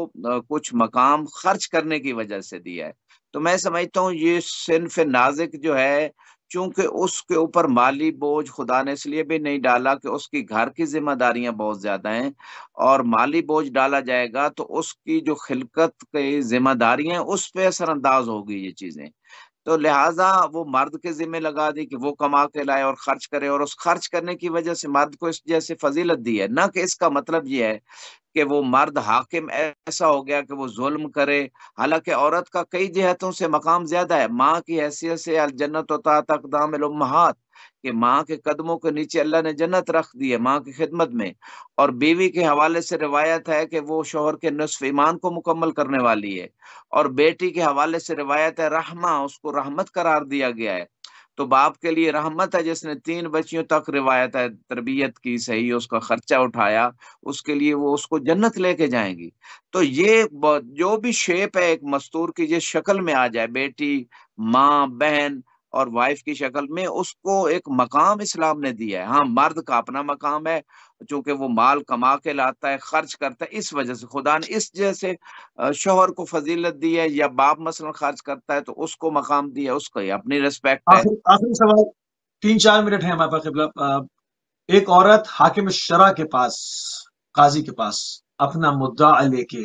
کچھ مقام خرچ کرنے کی وجہ سے دیا ہے۔ تو میں سمجھتا ہوں یہ صنف نازک جو ہے، چونکہ اس کے اوپر مالی بوجھ خدا نے اس لیے بھی نہیں ڈالا کہ اس کی گھر کی ذمہ داریاں بہت زیادہ ہیں، اور مالی بوجھ ڈالا جائے گا تو اس کی جو خلقت کی ذمہ داریاں ہیں اس پہ اثر انداز ہوگی یہ چیزیں۔ تو لہٰذا وہ مرد کے ذمہ لگا دی کہ وہ کما کے لائے اور خرچ کرے، اور اس خرچ کرنے کی وجہ سے مرد کو اس جیسے فضیلت دی ہے، نہ کہ اس کا مطلب یہ ہے کہ وہ مرد حاکم ایسا ہو گیا کہ وہ ظلم کرے۔ حالانکہ عورت کا کئی جہتوں سے مقام زیادہ ہے، ماں کی حیثیت سے الجنت تحت اقدام الامہات، کہ ماں کے قدموں کے نیچے اللہ نے جنت رکھ دی ہے ماں کی خدمت میں، اور بیوی کے حوالے سے روایت ہے کہ وہ شوہر کے نصف ایمان کو مکمل کرنے والی ہے، اور بیٹی کے حوالے سے روایت ہے رحمہ، اس کو رحمت قرار دیا گیا ہے۔ تو باپ کے لیے رحمت ہے جس نے 3 بچیوں تک روایت ہے تربیت کی، صحیح اس کا خرچہ اٹھایا، اس کے لیے وہ اس کو جنت لے کے جائیں گی۔ تو یہ جو بھی شیپ ہے ایک مستور کی جس شکل میں آ جائے، بیٹی، ماں، بہن اور وائف کی شکل میں، اس کو ایک مقام اسلام نے دیا ہے۔ ہاں مرد کا اپنا مقام ہے، چونکہ وہ مال کما کے لاتا ہے، خرچ کرتا ہے، اس وجہ سے خدا نے اس جیسے شوہر کو فضیلت دی ہے، یا باپ مثلا خرچ کرتا ہے تو اس کو مقام دیا، اس کو اپنی ریسپیکٹ ہے۔ آخری سوال، 3-4 منٹ ہے ہمارے پاس قبلہ۔ ایک عورت حاکم شرع کے پاس، قاضی کے پاس اپنا مدعا لے کے،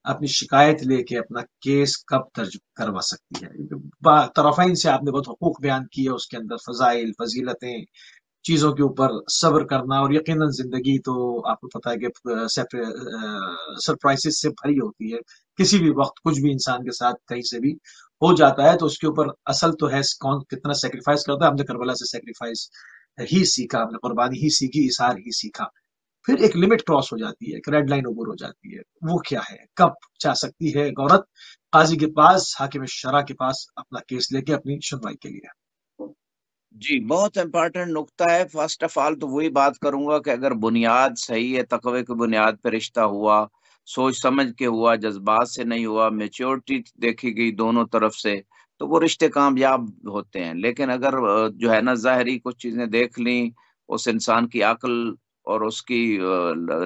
اپنی شکایت لے کے اپنا کیس کب درج کروا سکتی ہے؟ طرفین سے آپ نے بہت حقوق بیان کیے، اس کے اندر فضائل، فضیلتیں، چیزوں کے اوپر صبر کرنا، اور یقیناً زندگی تو آپ کو پتہ ہے کہ سرپرائزز سے بھری ہوتی ہے، کسی بھی وقت کچھ بھی انسان کے ساتھ کہیں سے بھی ہو جاتا ہے، تو اس کے اوپر اصل تو ہے کون کتنا سیکریفائس کرتا ہے۔ ہم نے کربلا سے سیکریفائس ہی سیکھا، ہم نے قربانی ہی سیکھی، اثار ہی سیکھا۔ پھر ایک لمٹ کراس ہو جاتی ہے، ایک ریڈ لائن عبور ہو جاتی ہے، وہ کیا ہے؟ کب جا سکتی ہے ایک عورت قاضی کے پاس، حاکم شرع کے پاس اپنا کیس لے کے اپنی سنوائی کے لیے؟ جی بہت امپورٹنٹ نقطہ ہے. فرسٹ آف آل تو وہی بات کروں گا کہ اگر بنیاد صحیح ہے، تقوی کی بنیاد پہ رشتہ ہوا، سوچ سمجھ کے ہوا، جذبات سے نہیں ہوا، میچورٹی دیکھی گئی دونوں طرف سے، تو وہ رشتے کامیاب ہوتے ہیں. لیکن اگر جو ہے نا ظاہری کچھ چیزیں دیکھ لیں، اس انسان کی عقل اور اس کی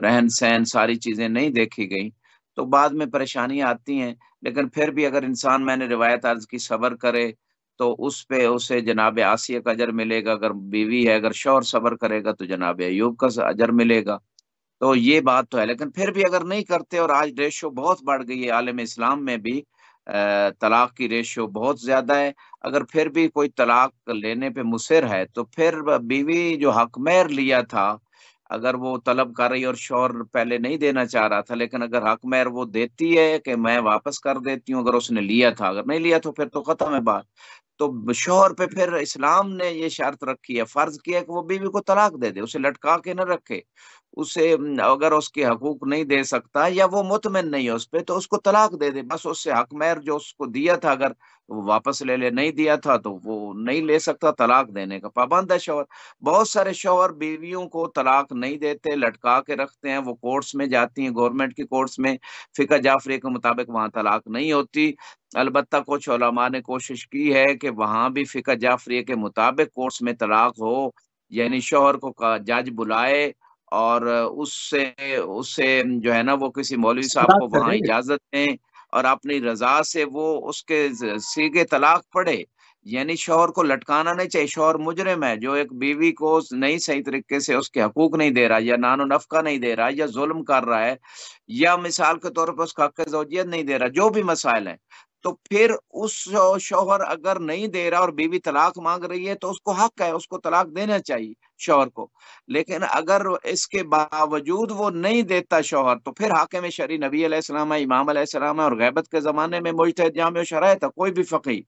رہن سہن ساری چیزیں نہیں دیکھی گئی، تو بعد میں پریشانیاں آتی ہیں. لیکن پھر بھی اگر انسان، میں نے روایت عرض کی، صبر کرے تو اس پہ اسے جناب آسیہ کا اجر ملے گا. اگر بیوی ہے، اگر شوہر صبر کرے گا تو جناب ایوب کا اجر ملے گا. تو یہ بات تو ہے. لیکن پھر بھی اگر نہیں کرتے، اور آج ریشو بہت بڑھ گئی ہے عالم اسلام میں بھی، طلاق کی ریشو بہت زیادہ ہے. اگر پھر بھی کوئی طلاق لینے پہ مصر ہے تو پھر بیوی جو حق مہر لیا تھا، اگر وہ طلب کر رہی اور شوہر پہلے نہیں دینا چاہ رہا تھا، لیکن اگر حق مہر وہ دیتی ہے کہ میں واپس کر دیتی ہوں، اگر اس نے لیا تھا، اگر نہیں لیا تو پھر تو ختم ہے بات. تو شوہر پہ پھر اسلام نے یہ شرط رکھی ہے، فرض کیا کہ وہ بیوی کو طلاق دے دے، اسے لٹکا کے نہ رکھے. اسے اگر اس کے حقوق نہیں دے سکتا یا وہ مطمئن نہیں ہے اس پہ، تو اس کو طلاق دے دے. بس اس سے حق مہر جو اس کو دیا تھا اگر وہ واپس لے لے، نہیں دیا تھا تو وہ نہیں لے سکتا، طلاق دینے کا پابند ہے شوہر. بہت سارے شوہر بیویوں کو طلاق نہیں دیتے، لٹکا کے رکھتے ہیں. وہ کورٹس میں جاتی ہیں، گورنمنٹ کی کورٹس میں، فقہ جعفری کے مطابق وہاں طلاق نہیں ہوتی. البتہ کچھ علماء نے کوشش کی ہے کہ وہاں بھی فقہ جعفریہ کے مطابق کورٹس میں طلاق ہو، یعنی شوہر کو جج بلائے اور اس سے جو ہے نا وہ کسی مولوی صاحب بات کو کر وہاں دیں گے. اجازت دیں اور اپنی رضا سے وہ اس کے سیغے طلاق پڑھے. یعنی شوہر کو لٹکانا نہیں چاہیے. شوہر مجرم ہے جو ایک بیوی کو نہیں صحیح طریقے سے اس کے حقوق نہیں دے رہا، یا نان و نفقہ نہیں دے رہا، یا ظلم کر رہا ہے، یا مثال کے طور پر اس کا حق زوجیت نہیں دے رہا، جو بھی مسائل ہیں، تو پھر اس شوہر اگر نہیں دے رہا اور بیوی طلاق مانگ رہی ہے تو اس کو حق ہے، اس کو طلاق دینا چاہیے شوہر کو. لیکن اگر اس کے باوجود وہ نہیں دیتا شوہر، تو پھر حاکم شرعی نبی علیہ السلام ہے، امام علیہ السلام ہے، اور غیبت کے زمانے میں مجتہد جامع شرائع تھا، کوئی بھی فقیہ،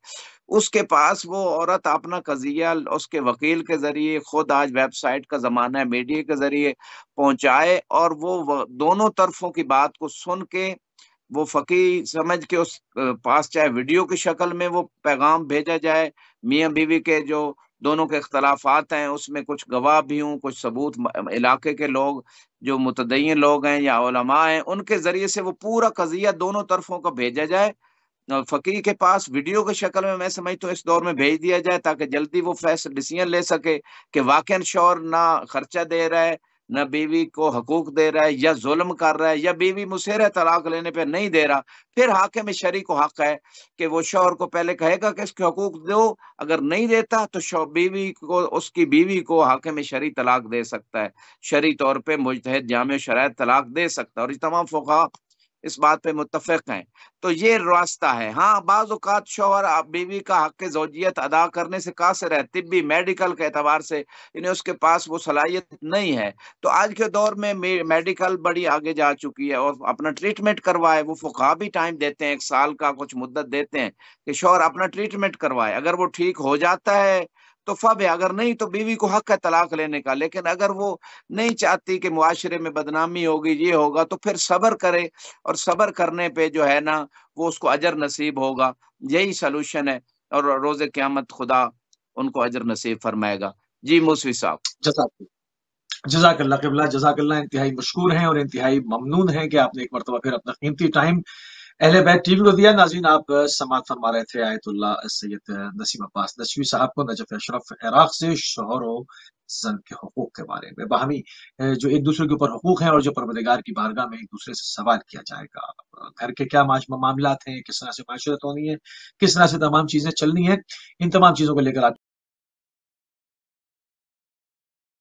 اس کے پاس وہ عورت اپنا قضیہ اس کے وکیل کے ذریعے، خود آج ویب سائٹ کا زمانہ ہے، میڈیا کے ذریعے پہنچائے، اور وہ دونوں طرفوں کی بات کو سن کے وہ فقی سمجھ کے اس پاس چاہے ویڈیو کی شکل میں وہ پیغام بھیجا جائے. میاں بیوی کے جو دونوں کے اختلافات ہیں اس میں کچھ گواہ بھی ہوں، کچھ ثبوت علاقے کے لوگ جو متدین لوگ ہیں یا علماء ہیں، ان کے ذریعے سے وہ پورا قضیہ دونوں طرفوں کو بھیجا جائے فقیر کے پاس ویڈیو کی شکل میں. میں سمجھتا ہوں اس دور میں بھیج دیا جائے تاکہ جلدی وہ فیصلہ ڈیسیژن لے سکے کہ واقعا شوہر نہ خرچہ دے رہا ہے، نہ بیوی کو حقوق دے رہا ہے، یا ظلم کر رہا ہے، یا بیوی مصر ہے طلاق لینے پہ نہیں دے رہا. پھر حاکم شرعی کو حق ہے کہ وہ شوہر کو پہلے کہے گا کہ اس کے حقوق دو، اگر نہیں دیتا تو بیوی کو، اس کی بیوی کو حاکم شرعی طلاق دے سکتا ہے، شرعی طور پہ مجتہد جامع شرائع طلاق دے سکتا ہے، اور یہ تمام فقہا اس بات پہ متفق ہیں. تو یہ راستہ ہے. ہاں بعض اوقات شوہر بیوی کا حق زوجیت ادا کرنے سے قاصر ہے، طبی میڈیکل کے اعتبار سے انہیں اس کے پاس وہ صلاحیت نہیں ہے. تو آج کے دور میں میڈیکل بڑی آگے جا چکی ہے، اور اپنا ٹریٹمنٹ کروائے. وہ فقہا بھی ٹائم دیتے ہیں، 1 سال کا کچھ مدت دیتے ہیں کہ شوہر اپنا ٹریٹمنٹ کروائے. اگر وہ ٹھیک ہو جاتا ہے تو فب ہے، اگر نہیں تو بیوی کو حق ہے طلاق لینے کا. لیکن اگر وہ نہیں چاہتی کہ معاشرے میں بدنامی ہوگی، یہ ہوگا، تو پھر صبر کرے، اور صبر کرنے پہ جو ہے نا وہ اس کو اجر نصیب ہوگا. یہی سلوشن ہے، اور روز قیامت خدا ان کو اجر نصیب فرمائے گا. جی موسوی صاحب. جزاک اللہ قبلہ، جزاک اللہ. انتہائی مشکور ہیں اور انتہائی ممنون ہیں کہ آپ نے ایک مرتبہ پھر اپنا قیمتی ٹائم اہل بیت ٹی وی کو دیا. ناظرین، آپ سماعت فرما رہے تھے آیت اللہ سید نسیم عباس نشوی صاحب کو، نجف اشرف عراق سے، شوہر و زن کے حقوق کے بارے میں، باہمی جو ایک دوسرے کے اوپر حقوق ہیں اور جو پروردگار کی بارگاہ میں ایک دوسرے سے سوال کیا جائے گا. گھر کے کیا معاملات ہیں، کس طرح سے معاشرت ہونی ہے، کس طرح سے تمام چیزیں چلنی ہیں، ان تمام چیزوں کو لے کر آپ